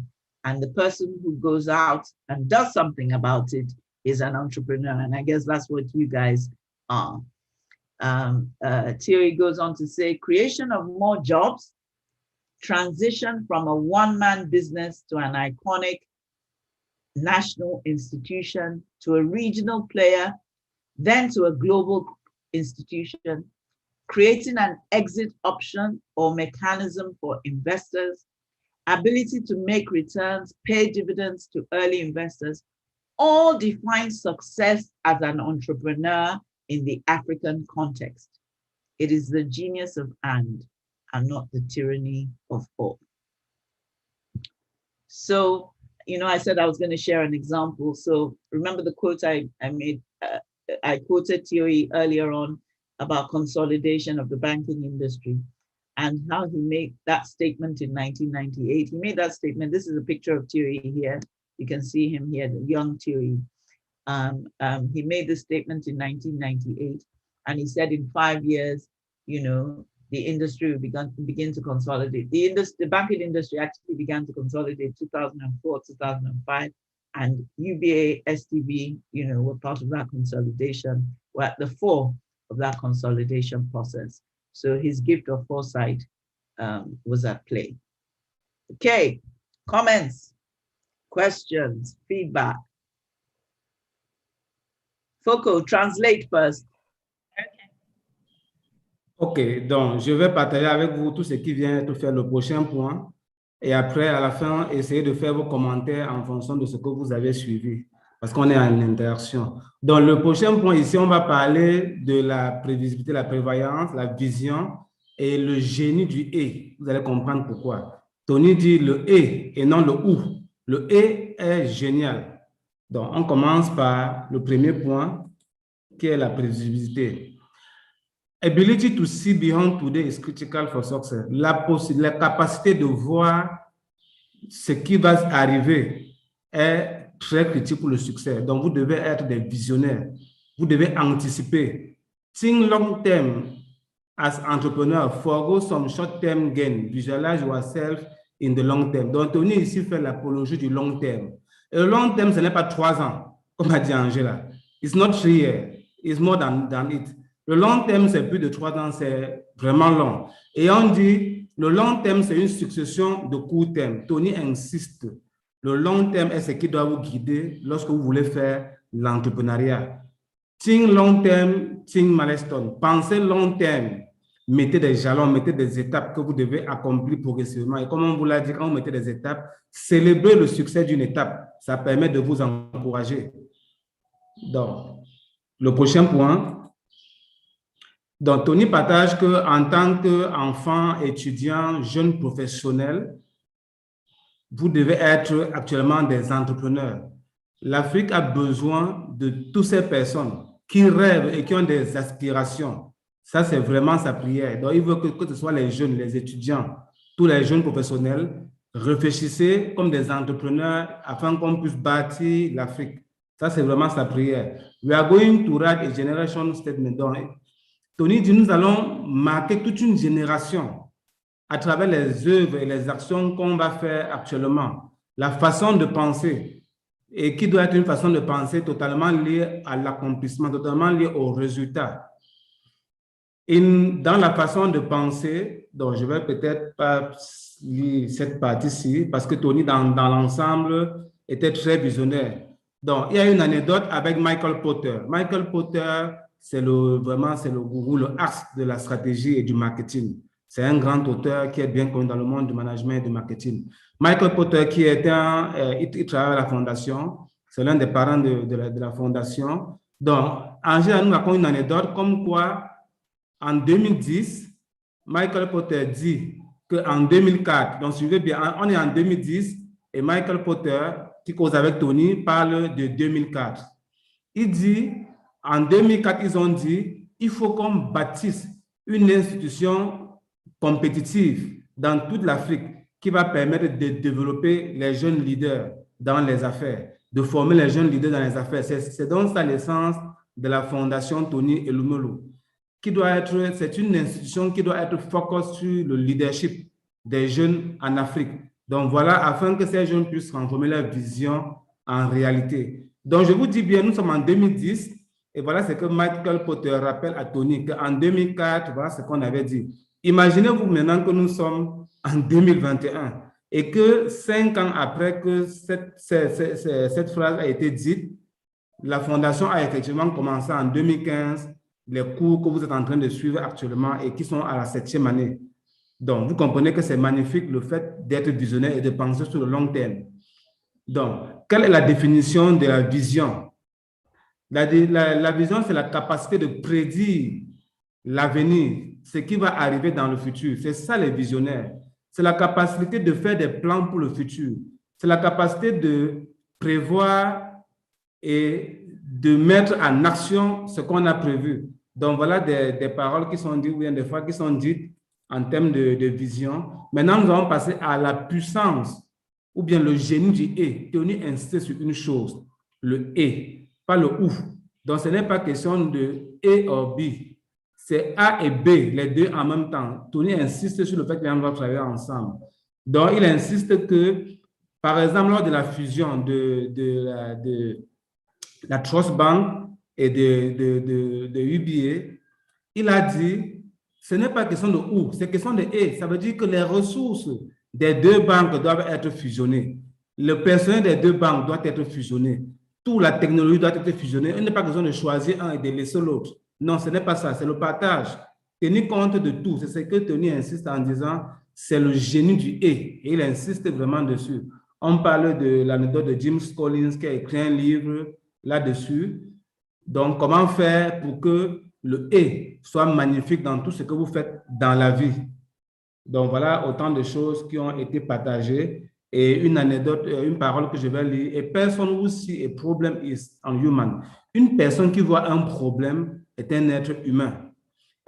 Speaker 2: And the person who goes out and does something about it is an entrepreneur. And I guess that's what you guys are. Thierry goes on to say, creation of more jobs, transition from a one-man business to an iconic national institution, to a regional player, then to a global institution, creating an exit option or mechanism for investors, ability to make returns, pay dividends to early investors, all define success as an entrepreneur in the African context. It is the genius of And not the tyranny of Or. So, you know, I said I was going to share an example. So remember the quote I made, I quoted Thierry earlier on about consolidation of the banking industry and how he made that statement in 1998. He made that statement. This is a picture of Thierry here. You can see him here, the young Thierry. He made this statement in 1998, and he said in 5 years, you know, the industry will begin to consolidate. The banking industry actually began to consolidate 2004, 2005, and UBA, STB, you know, were part of that consolidation, were at the fore of that consolidation process. So his gift of foresight was at play. Okay, comments, questions, feedback. Foco, translate first.
Speaker 3: Ok, donc je vais partager avec vous tout ce qui vient de faire le prochain point et après, à la fin, essayez de faire vos commentaires en fonction de ce que vous avez suivi parce qu'on est en interaction. Donc, le prochain point ici, on va parler de la prévisibilité, la prévoyance, la vision et le génie du « et ». Vous allez comprendre pourquoi. Tony dit le et non le ou. Le et est génial. Donc, on commence par le premier point, qui est la prévisibilité. Ability to see beyond today is critical for success. La capacité de voir ce qui va arriver est très critique pour le succès. Donc, vous devez être des visionnaires. Vous devez anticiper. Think long term as entrepreneur. Forgo some short term gain. Visualize yourself in the long term. Donc, Tony ici fait l'apologie du long terme. Et le long terme, ce n'est pas 3 ans, comme a dit Angela. It's not 3 years. It's more than it. Le long terme, c'est plus de 3 ans, c'est vraiment long. Et on dit, le long terme, c'est une succession de court terme. Tony insiste. Le long terme est ce qui doit vous guider lorsque vous voulez faire l'entrepreneuriat. Think long term, think milestone. Pensez long terme. Mettez des jalons, mettez des étapes que vous devez accomplir progressivement. Et comme on vous l'a dit, quand vous mettez des étapes, célébrez le succès d'une étape. Ça permet de vous encourager. Donc, le prochain point. Donc, Tony partage qu'en tant qu'enfant, étudiant, jeune professionnel, vous devez être actuellement des entrepreneurs. L'Afrique a besoin de toutes ces personnes qui rêvent et qui ont des aspirations. Ça, c'est vraiment sa prière. Donc, il veut que ce soit les jeunes, les étudiants, tous les jeunes professionnels, réfléchissez comme des entrepreneurs afin qu'on puisse bâtir l'Afrique. Ça, c'est vraiment sa prière. We are going to write a generation statement. Donc, Tony dit, nous allons marquer toute une génération à travers les œuvres et les actions qu'on va faire actuellement. La façon de penser, et qui doit être une façon de penser totalement liée à l'accomplissement, totalement liée au résultat. Dans la façon de penser, donc je vais peut-être pas lire cette partie-ci, parce que Tony, dans l'ensemble, était très visionnaire. Donc, il y a une anecdote avec Michael Porter. Michael Porter, vraiment, c'est le gourou, le axe de la stratégie et du marketing. C'est un grand auteur qui est bien connu dans le monde du management et du marketing. Michael Porter, qui est il travaille à la fondation, c'est l'un des parents de la fondation. Donc, Angela nous raconte une anecdote comme quoi, en 2010, Michael Porter dit qu'en 2004, donc suivez bien, on est en 2010 et Michael Porter, qui cause avec Tony, parle de 2004. Il dit, en 2004, ils ont dit, il faut qu'on bâtisse une institution compétitive dans toute l'Afrique qui va permettre de développer les jeunes leaders dans les affaires, de former les jeunes leaders dans les affaires. C'est donc ça l'essence de la fondation Tony Elumelu, c'est une institution qui doit être focus sur le leadership des jeunes en Afrique. Donc voilà, afin que ces jeunes puissent transformer leur vision en réalité. Donc je vous dis bien, nous sommes en 2010 et voilà ce que Michael Porter rappelle à Tony, qu'en 2004, voilà ce qu'on avait dit. Imaginez-vous maintenant que nous sommes en 2021 et que 5 ans après que cette phrase a été dite, la fondation a effectivement commencé en 2015 les cours que vous êtes en train de suivre actuellement et qui sont à la 7e année. Donc, vous comprenez que c'est magnifique le fait d'être visionnaire et de penser sur le long terme. Donc, quelle est la définition de la vision? La vision, c'est la capacité de prédire l'avenir, ce qui va arriver dans le futur. C'est ça les visionnaires. C'est la capacité de faire des plans pour le futur. C'est la capacité de prévoir et de mettre en action ce qu'on a prévu. Donc, voilà des paroles qui sont dites, ou bien des fois qui sont dites en termes de vision. Maintenant, nous allons passer à la puissance ou bien le génie du et. Tony insiste sur une chose, le et, pas le ou. Donc, ce n'est pas question de A ou B. C'est A et B, les deux en même temps. Tony insiste sur le fait que l'on va travailler ensemble. Donc, il insiste que, par exemple, lors de la fusion de la Trust Bank et de UBA, il a dit, ce n'est pas question de ou, c'est question de et. Ça veut dire que les ressources des deux banques doivent être fusionnées. Le personnel des deux banques doit être fusionné. Toute la technologie doit être fusionnée. Il n'est pas question de choisir un et de laisser l'autre. Non, ce n'est pas ça, c'est le partage. Tenir compte de tout. C'est ce que Tony insiste en disant, c'est le génie du et. Et il insiste vraiment dessus. On parle de l'anecdote de James Collins qui a écrit un livre là-dessus. Donc, comment faire pour que le et soit magnifique dans tout ce que vous faites dans la vie. Donc voilà autant de choses qui ont été partagées. Et une anecdote, une parole que je vais lire. A person who sees a problem is unhuman. Une personne qui voit un problème est un être humain.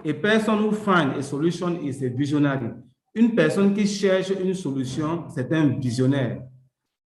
Speaker 3: A person who finds a solution is a visionary. Une personne qui cherche une solution, c'est un visionnaire.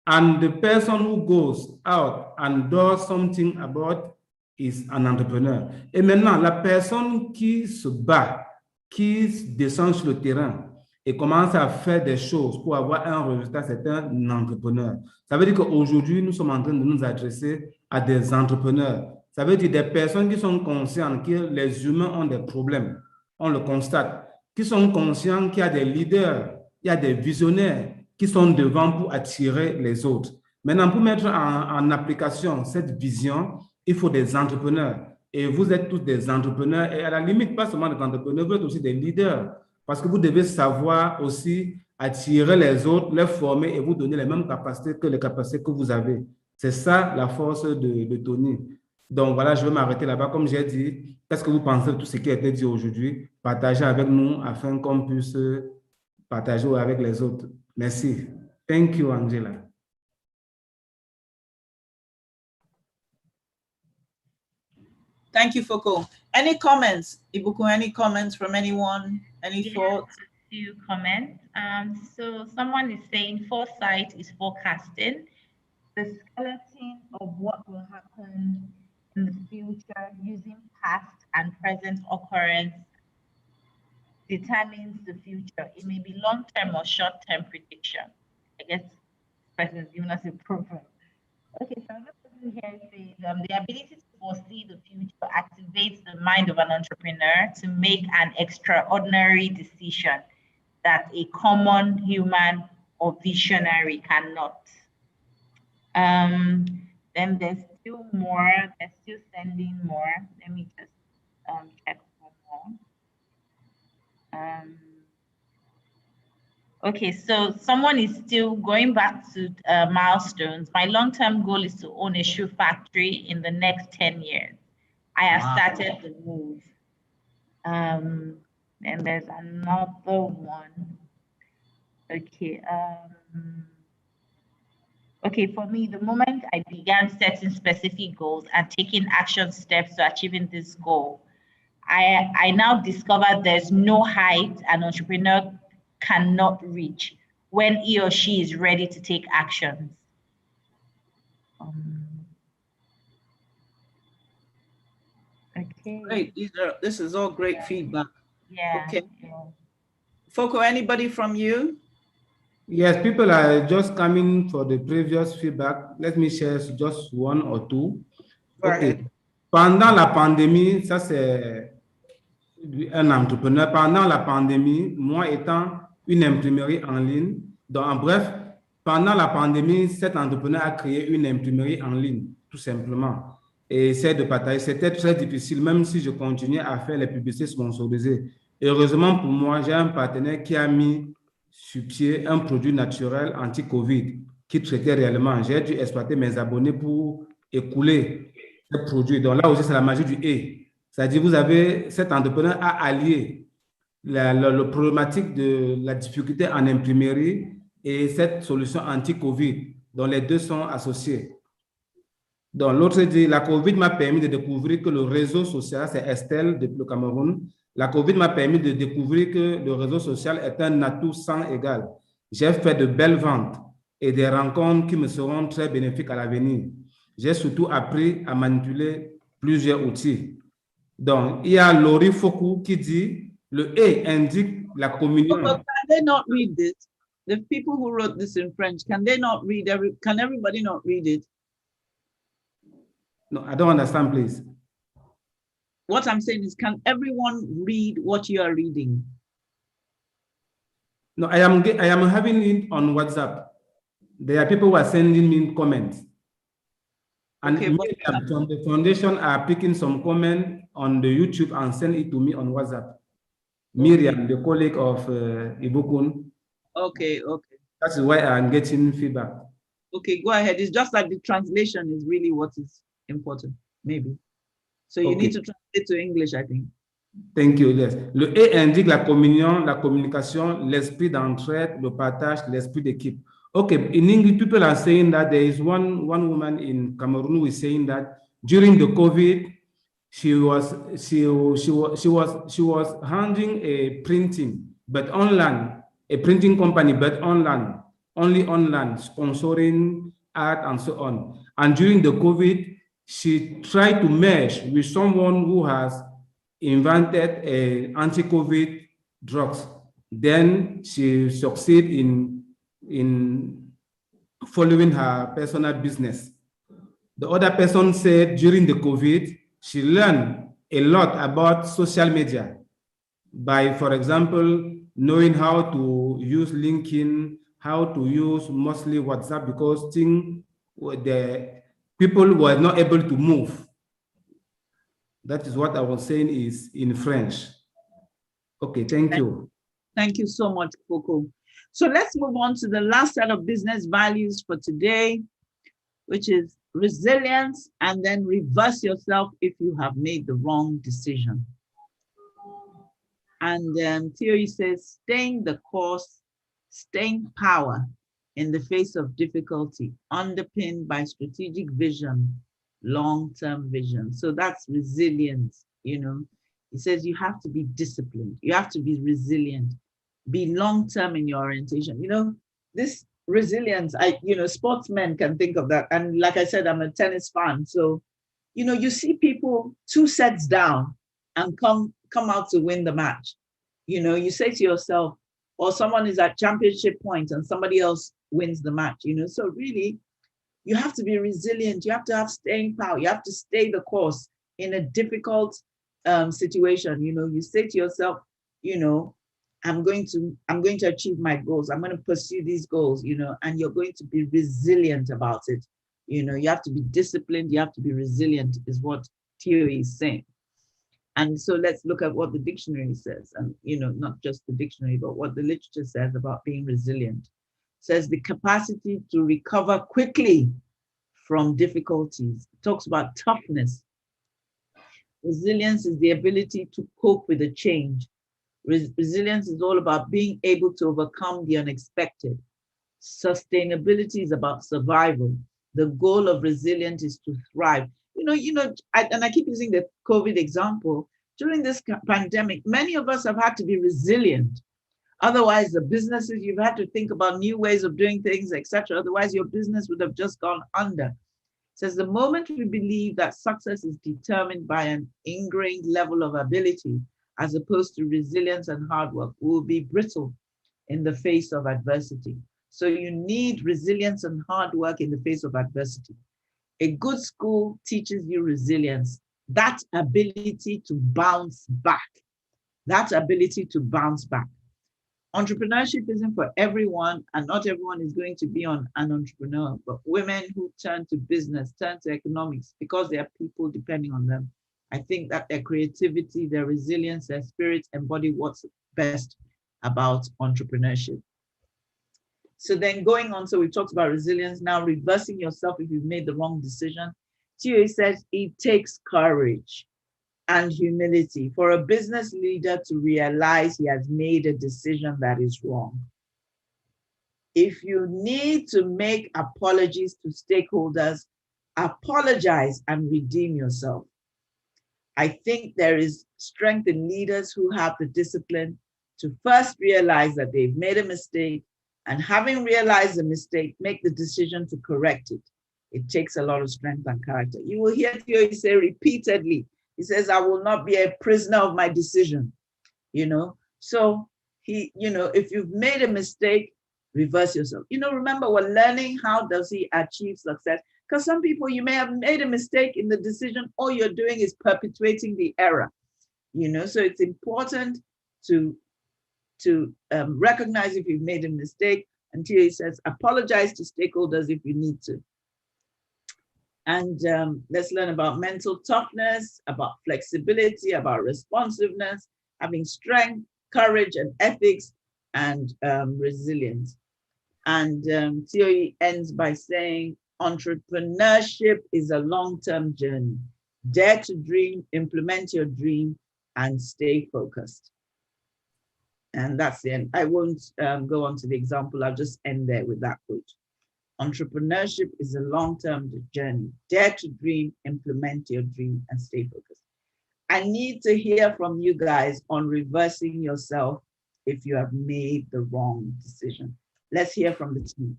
Speaker 3: And the person who goes out and does something about is an entrepreneur. Et maintenant, la personne qui se bat, qui descend sur le terrain et commence à faire des choses pour avoir un résultat, c'est un entrepreneur. Ça veut dire qu'aujourd'hui, nous sommes en train de nous adresser à des entrepreneurs. Ça veut dire des personnes qui sont conscientes que les humains ont des problèmes. On le constate. Qui sont conscients qu'il y a des leaders, il y a des visionnaires qui sont devant pour attirer les autres. Maintenant, pour mettre en application cette vision, il faut des entrepreneurs. Et vous êtes tous des entrepreneurs. Et à la limite, pas seulement des entrepreneurs, vous êtes aussi des leaders. Parce que vous devez savoir aussi attirer les autres, les former et vous donner les mêmes capacités que les capacités que vous avez. C'est ça la force de Tony. Donc voilà, je vais m'arrêter là-bas. Comme j'ai dit, qu'est-ce que vous pensez de tout ce qui a été dit aujourd'hui? Partagez avec nous afin qu'on puisse partager avec les autres. Merci. Thank you, Angela.
Speaker 2: Thank you, Foko. Any comments, Ibuku, any comments from anyone? Any thoughts?
Speaker 1: A few comments. So someone is saying foresight is forecasting the skeleton of what will happen in the future using past and present occurrence determines the future. It may be long-term or short-term prediction. I guess this person is giving us a proverb. Okay, so another person here says the ability to foresee the future activates the mind of an entrepreneur to make an extraordinary decision that a common human or visionary cannot. Then there's still more. They're still sending more. Let me just check for more. Okay, so someone is still going back to milestones. My long-term goal is to own a shoe factory in the next 10 years. I have started the move. And there's another one. Okay. Okay, for me, the moment I began setting specific goals and taking action steps to achieving this goal, I now discover there's no height an entrepreneur cannot reach when he or she is ready to take actions. Okay.
Speaker 2: Great. This is all great feedback.
Speaker 1: Yeah.
Speaker 2: Okay. Foko, anybody from you?
Speaker 3: Yes, people are just coming for the previous feedback. Let me share just one or two. Okay. Pendant la pandémie, ça c'est un entrepreneur. Pendant la pandémie, moi étant une imprimerie en ligne, donc en bref, pendant la pandémie, cet entrepreneur a créé une imprimerie en ligne, tout simplement. Et essaie de partager. C'était très difficile, même si je continuais à faire les publicités sponsorisées. Heureusement pour moi, j'ai un partenaire qui a mis sur pied un produit naturel anti-Covid qui traitait réellement. J'ai dû exploiter mes abonnés pour écouler ce produit. Donc là aussi, c'est la magie du « et ». C'est-à-dire, vous avez cet entrepreneur a allié la problématique de la difficulté en imprimerie et cette solution anti-Covid, dont les deux sont associés. Donc, l'autre dit, la Covid m'a permis de découvrir que le réseau social, c'est Estelle depuis le Cameroun, la Covid m'a permis de découvrir que le réseau social est un atout sans égal. J'ai fait de belles ventes et des rencontres qui me seront très bénéfiques à l'avenir. J'ai surtout appris à manipuler plusieurs outils. Donc, il y a Laurie Foku qui dit, le « et » indique la communion.
Speaker 2: Can they not read this? The people who wrote this in French, can they not read can everybody not read it?
Speaker 3: No, I don't understand, please.
Speaker 2: What I'm saying is, can everyone read what you are reading?
Speaker 3: No, I am having it on WhatsApp. There are people who are sending me comments. And
Speaker 2: Okay,
Speaker 3: from the foundation are picking some comment on the YouTube and send it to me on WhatsApp. Miriam, the colleague of Ibukun.
Speaker 2: Okay.
Speaker 3: That's why I'm getting feedback.
Speaker 2: Okay, go ahead. It's just like the translation is really what is important, maybe. So you need to translate to English, I think.
Speaker 3: Thank you. Yes. Le E indique la communion, la communication, l'esprit d'entraide, le partage, l'esprit d'équipe. Okay, in English, people are saying that there is one woman in Cameroon who is saying that during the COVID, she was handling a printing, but online, a printing company, but online, only online, sponsoring art and so on. And during the COVID, she tried to merge with someone who has invented a anti-COVID drugs. Then she succeeded in following her personal business. The other person said during the COVID, she learned a lot about social media by, for example, knowing how to use LinkedIn, how to use mostly WhatsApp, because the people were not able to move. That is what I was saying is in French. Okay, thank you.
Speaker 2: Thank you so much, Coco. So let's move on to the last set of business values for today, which is resilience, and then reverse yourself if you have made the wrong decision. And theory says, staying the course, staying power in the face of difficulty, underpinned by strategic vision, long-term vision. So that's resilience, you know. It says you have to be disciplined. You have to be resilient, be long-term in your orientation. You know, this resilience, sportsmen can think of that. And like I said, I'm a tennis fan. So, you know, you see people 2 sets down and come out to win the match. You know, you say to yourself, or someone is at championship point and somebody else wins the match, you know. So really, you have to be resilient. You have to have staying power. You have to stay the course in a difficult situation. You know, you say to yourself, you know, I'm going to achieve my goals. I'm going to pursue these goals, you know, and you're going to be resilient about it. You know, you have to be disciplined. You have to be resilient is what theory is saying. And so let's look at what the dictionary says, and, you know, not just the dictionary, but what the literature says about being resilient. It says the capacity to recover quickly from difficulties. It talks about toughness. Resilience is the ability to cope with a change. Resilience is all about being able to overcome the unexpected. Sustainability is about survival. The goal of resilience is to thrive. I keep using the COVID example. During this pandemic, many of us have had to be resilient. Otherwise, the businesses, you've had to think about new ways of doing things, etc. Otherwise, your business would have just gone under. It says the moment we believe that success is determined by an ingrained level of ability, as opposed to resilience and hard work, we will be brittle in the face of adversity. So you need resilience and hard work in the face of adversity. A good school teaches you resilience, that ability to bounce back, Entrepreneurship isn't for everyone, and not everyone is going to be an entrepreneur, but women who turn to business, turn to economics, because there are people depending on them. I think that their creativity, their resilience, their spirit embody what's best about entrepreneurship. So then going on, so we talked about resilience, now reversing yourself if you've made the wrong decision. Thierry says it takes courage and humility for a business leader to realize he has made a decision that is wrong. If you need to make apologies to stakeholders, apologize and redeem yourself. I think there is strength in leaders who have the discipline to first realize that they've made a mistake, and having realized the mistake, make the decision to correct it. It takes a lot of strength and character. You will hear Theo say repeatedly, he says, I will not be a prisoner of my decision, you know? So if you've made a mistake, reverse yourself. Remember, we're learning how does he achieve success? Because some people, you may have made a mistake in the decision, all you're doing is perpetuating the error, So it's important to recognize if you've made a mistake, until he says, apologize to stakeholders if you need to. And let's learn about mental toughness, about flexibility, about responsiveness, having strength, courage, and ethics, and resilience. And Theo ends by saying, entrepreneurship is a long-term journey. Dare to dream, implement your dream, and stay focused. And that's the end. I won't go on to the example. I'll just end there with that quote. Entrepreneurship is a long-term journey. Dare to dream, implement your dream, and stay focused. I need to hear from you guys on reversing yourself if you have made the wrong decision. Let's hear from the team.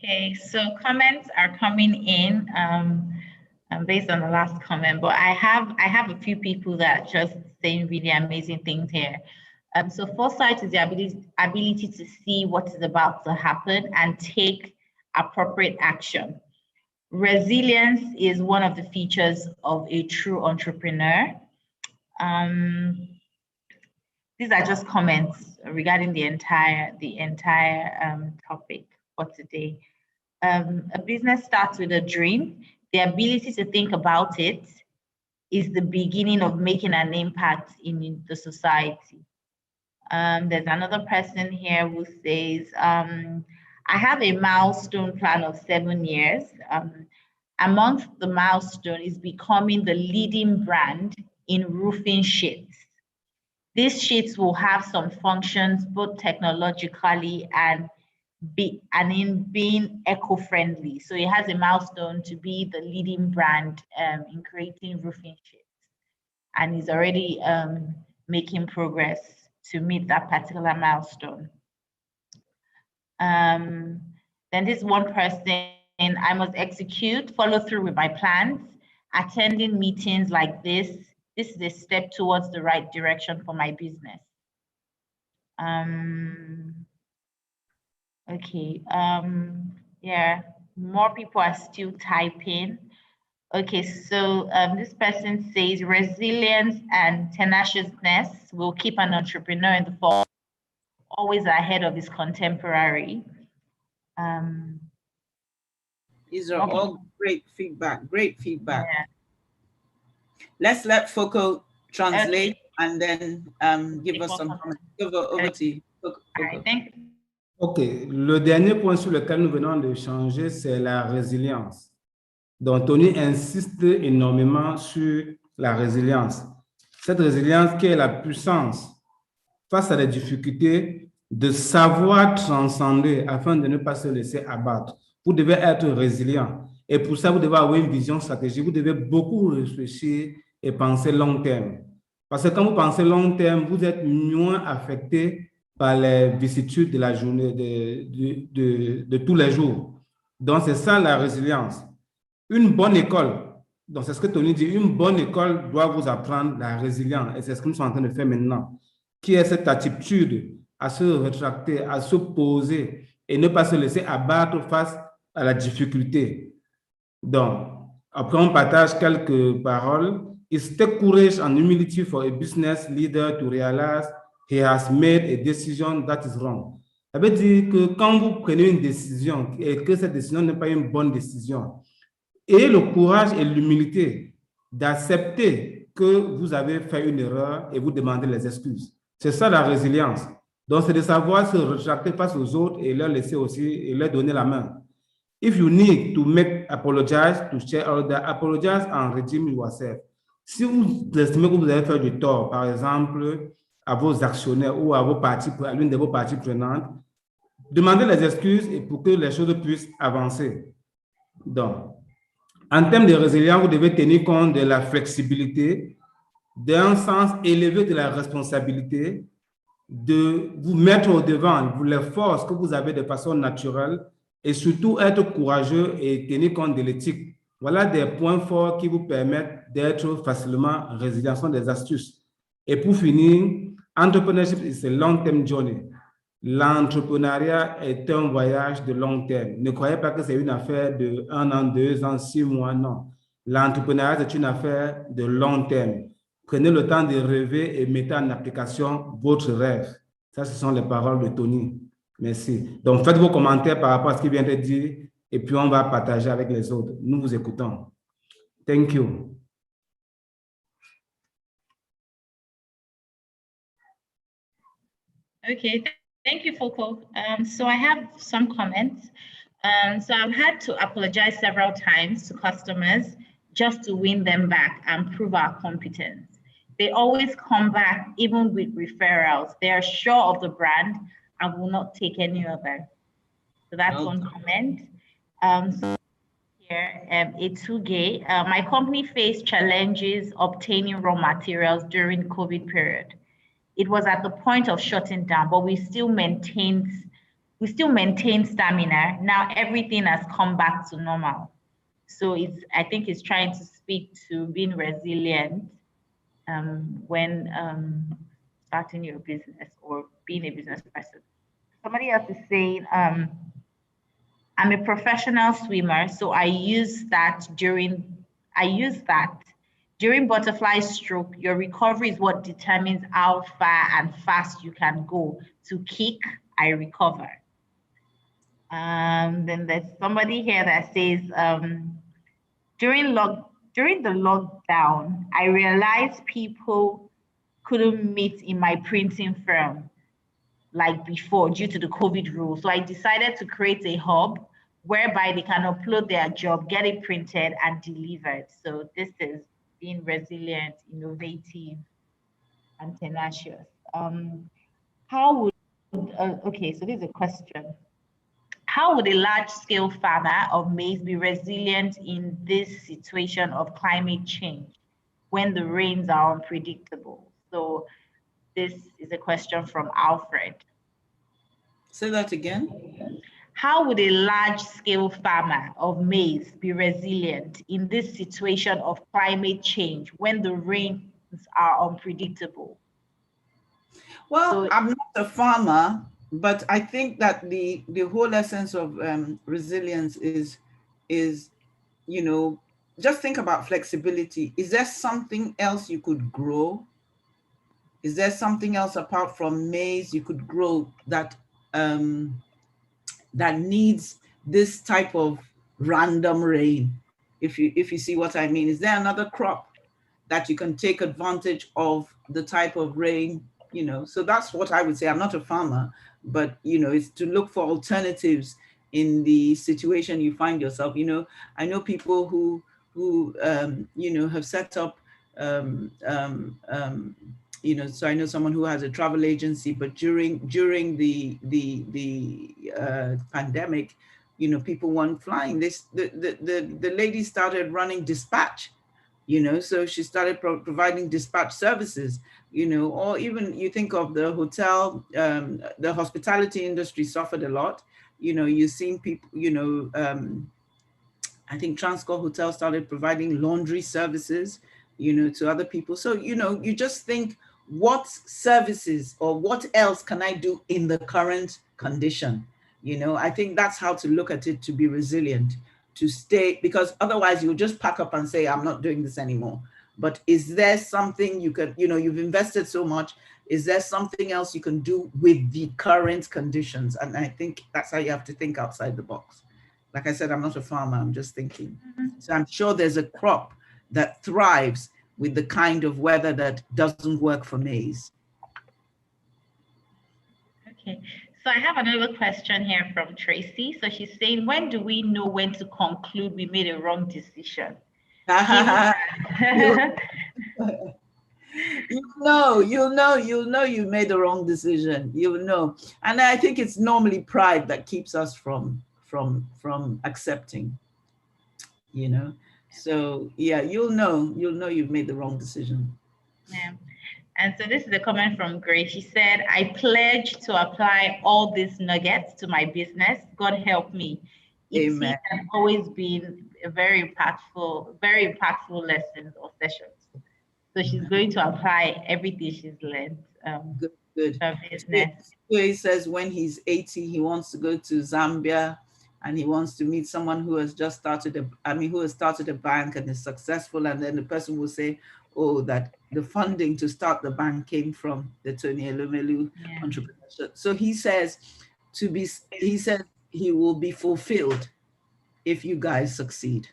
Speaker 1: Okay, so comments are coming in based on the last comment, but I have a few people that are just saying really amazing things here. So foresight is the ability to see what is about to happen and take appropriate action. Resilience is one of the features of a true entrepreneur. These are just comments regarding the entire topic for today. A business starts with a dream. The ability to think about it is the beginning of making an impact in the society. There's another person here who says, I have a milestone plan of 7 years. Amongst the milestone is becoming the leading brand in roofing sheets. These sheets will have some functions both technologically and in being eco-friendly. So it has a milestone to be the leading brand in creating roofing sheets, and is already making progress to meet that particular milestone. Then this one person, I must execute, follow through with my plans, attending meetings like this. This is a step towards the right direction for my business. Okay, yeah, more people are still typing. Okay, so this person says resilience and tenaciousness will keep an entrepreneur in the fall, always ahead of his contemporary.
Speaker 2: These are all great feedback, great feedback.
Speaker 1: Yeah.
Speaker 2: Let's let Foko translate and then give us some comments. Over to you. Foko.
Speaker 1: All right, thank you.
Speaker 3: OK, le dernier point sur lequel nous venons d'échanger, c'est la résilience. Donc, Tony insiste énormément sur la résilience. Cette résilience qui est la puissance face à des difficultés de savoir transcender afin de ne pas se laisser abattre. Vous devez être résilient. Et pour ça, vous devez avoir une vision stratégique. Vous devez beaucoup réfléchir et penser long terme. Parce que quand vous pensez long terme, vous êtes moins affecté par les vicissitudes de la journée, de tous les jours. Donc, c'est ça la résilience. Une bonne école, donc c'est ce que Tony dit, une bonne école doit vous apprendre la résilience. Et c'est ce que nous sommes en train de faire maintenant, qui est cette attitude à se rétracter, à se poser et ne pas se laisser abattre face à la difficulté. Donc, après on partage quelques paroles. It's take courage and humility for a business leader to realize he has made a decision that is wrong. Ça veut dire que quand vous prenez une décision et que cette décision n'est pas une bonne décision, ayez le courage et l'humilité d'accepter que vous avez fait une erreur et vous demandez les excuses. C'est ça la résilience. Donc, c'est de savoir se rétracter face aux autres et leur laisser aussi et leur donner la main. If you need to make apologize to shareholder, apologize and redeem yourself. Si vous estimez que vous avez fait du tort, par exemple, à vos actionnaires ou à l'une de vos parties prenantes, demandez les excuses et pour que les choses puissent avancer. Donc, en termes de résilience, vous devez tenir compte de la flexibilité, d'un sens élevé de la responsabilité, de vous mettre au devant les forces que vous avez de façon naturelle et surtout être courageux et tenir compte de l'éthique. Voilà des points forts qui vous permettent d'être facilement résilient. Ce sont des astuces. Et pour finir, entrepreneurship is a long-term journey. L'entrepreneuriat est un voyage de long terme. Ne croyez pas que c'est une affaire de 1 an, 2 ans, 6 mois, non. L'entrepreneuriat, c'est une affaire de long terme. Prenez le temps de rêver et mettez en application votre rêve. Ça, ce sont les paroles de Tony. Merci. Donc, faites vos commentaires par rapport à ce qu'il vient de dire et puis on va partager avec les autres. Nous vous écoutons. Thank you.
Speaker 1: Okay, thank you, Foko. So I have some comments. So I've had to apologize several times to customers just to win them back and prove our competence. They always come back, even with referrals. They are sure of the brand and will not take any other. So that's one comment. So here, Etuge, my company faced challenges obtaining raw materials during COVID period. It was at the point of shutting down, but we still maintained stamina. Now everything has come back to normal. So I think it's trying to speak to being resilient when starting your business or being a business person. Somebody else is saying, I'm a professional swimmer, so I use that during butterfly stroke. Your recovery is what determines how far and fast you can go. To kick, I recover. Then there's somebody here that says, during the lockdown, I realized people couldn't meet in my printing firm like before due to the COVID rule. So I decided to create a hub whereby they can upload their job, get it printed and delivered. So this is being resilient, innovative, and tenacious. Okay, so this is a question. How would a large-scale farmer of maize be resilient in this situation of climate change when the rains are unpredictable? So this is a question from Alfred.
Speaker 2: Say that again.
Speaker 1: How would a large-scale farmer of maize be resilient in this situation of climate change when the rains are unpredictable?
Speaker 2: Well, I'm not a farmer, but I think that the whole essence of resilience is, you know, just think about flexibility. Is there something else you could grow? Is there something else apart from maize you could grow that that needs this type of random rain? If you see what I mean, is there another crop that you can take advantage of the type of rain? You know, so that's what I would say. I'm not a farmer, but you know, it's to look for alternatives in the situation you find yourself. You know, I know people who you know, have set up you know, so I know someone who has a travel agency, but during the pandemic, you know, people weren't flying. The lady started running dispatch, you know, so she started providing dispatch services, you know, or even you think of the hotel, the hospitality industry suffered a lot. You know, you've seen people, you know, I think Transcorp Hotel started providing laundry services, you know, to other people. So, you know, you just think, what services or what else can I do in the current condition? You know, I think that's how to look at it, to be resilient, to stay, because otherwise you'll just pack up and say, I'm not doing this anymore. But is there something you can, you know, you've invested so much, is there something else you can do with the current conditions? And I think that's how you have to think outside the box. Like I said, I'm not a farmer, I'm just thinking. So I'm sure there's a crop that thrives with the kind of weather that doesn't work for maize.
Speaker 1: Okay, so I have another question here from Tracy. So she's saying, when do we know when to conclude we made a wrong decision?
Speaker 2: You'll know you made the wrong decision. You'll know. And I think it's normally pride that keeps us from accepting, you know. So yeah, you'll know you've made the wrong decision.
Speaker 1: Yeah. And so this is a comment from Grace. She said, I pledge to apply all these nuggets to my business. God help me. It's always been a very impactful lessons or sessions. So she's going to apply everything she's learned.
Speaker 2: Good.
Speaker 1: To her business.
Speaker 2: So he says when he's 80, he wants to go to Zambia and he wants to meet someone who has just started a bank and is successful. And then the person will say, oh, that the funding to start the bank came from the Tony Elumelu entrepreneurship. So he says he will be fulfilled if you guys succeed.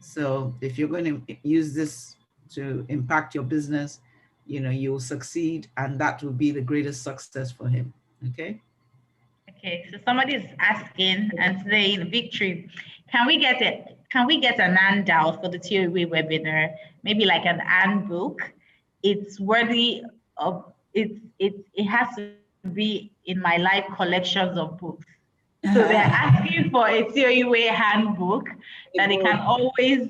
Speaker 2: So if you're going to use this to impact your business, you know, you'll succeed, and that will be the greatest success for him. Okay.
Speaker 1: Okay, so somebody is asking and saying, Victory, can we get can we get an handout for the theory webinar? Maybe like an handbook. It's worthy of it has to be in my live collections of books. So they're asking for a theory handbook that they can always,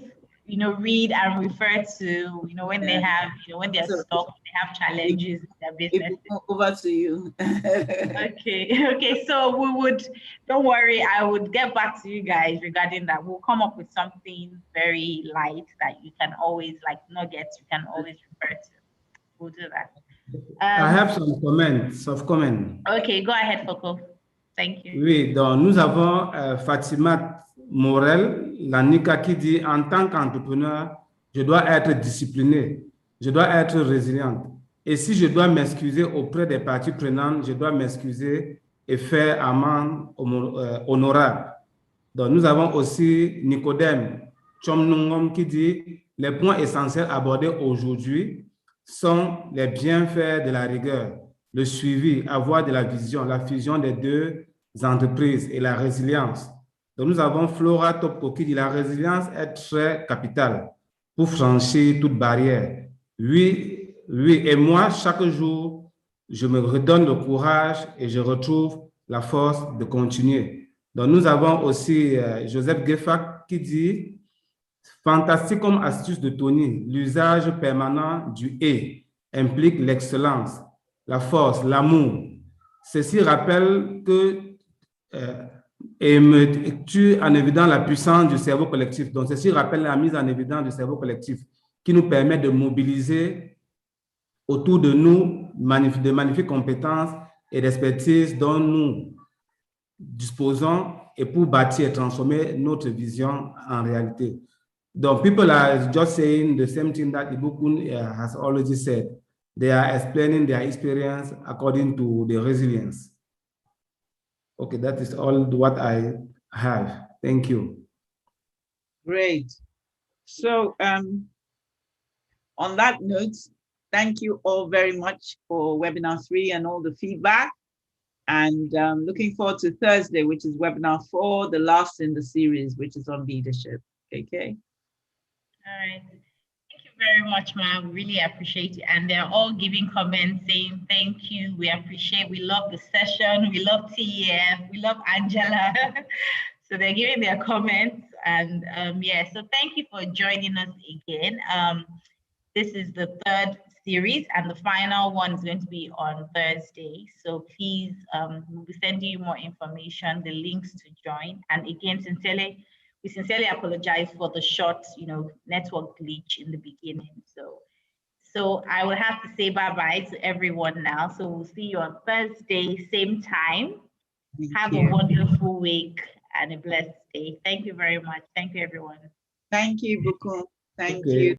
Speaker 1: read and refer to, when they have, when they're stuck, when they have challenges in their business.
Speaker 2: Over to you.
Speaker 1: Okay. So don't worry, I would get back to you guys regarding that. We'll come up with something very light that you can always, like nuggets, you can always refer to. We'll do that.
Speaker 3: I have some comments.
Speaker 1: Okay, go ahead, Coco. Thank you.
Speaker 3: Oui, donc nous avons Fatima Morel, Lanika, qui dit en tant qu'entrepreneur, je dois être discipliné, je dois être résiliente. Et si je dois m'excuser auprès des parties prenantes, je dois m'excuser et faire amende honorable. Donc nous avons aussi Nicodème Chomnungom qui dit les points essentiels abordés aujourd'hui sont les bienfaits de la rigueur, le suivi, avoir de la vision, la fusion des deux entreprises et la résilience. Donc, nous avons Flora Topko qui dit la résilience est très capitale pour franchir toute barrière. Oui, et moi, chaque jour, je me redonne le courage et je retrouve la force de continuer. Donc, nous avons aussi Joseph Gueffak qui dit fantastique comme astuce de Tony, l'usage permanent du « et » implique l'excellence, la force, l'amour. Ceci rappelle que et tue en évidence la puissance du cerveau collectif. Donc, ceci rappelle la mise en évidence du cerveau collectif qui nous permet de mobiliser autour de nous de magnifiques compétences et d'expertise dont nous disposons et pour bâtir et transformer notre vision en réalité. Donc, people are just saying the same thing that Ibukun has already said. They are explaining their experience according to the resilience. Okay, that is all what I have. Thank you.
Speaker 2: Great. So on that note, thank you all very much for webinar 3 and all the feedback. And looking forward to Thursday, which is webinar 4, the last in the series, which is on leadership. Okay.
Speaker 1: All right. Thank you very much, ma'am. Really appreciate it. And they're all giving comments saying thank you. We appreciate, we love the session. We love TEF. We love Angela. So they're giving their comments. And yeah, so thank you for joining us again. This is the 3rd series and the final one is going to be on Thursday. So please, we'll be sending you more information, the links to join. And again, we sincerely apologize for the short, network glitch in the beginning. So I will have to say bye-bye to everyone now. So we'll see you on Thursday, same time. Have a wonderful week and a blessed day. Thank you very much. Thank you, everyone.
Speaker 2: Thank you, Buku. Thank you.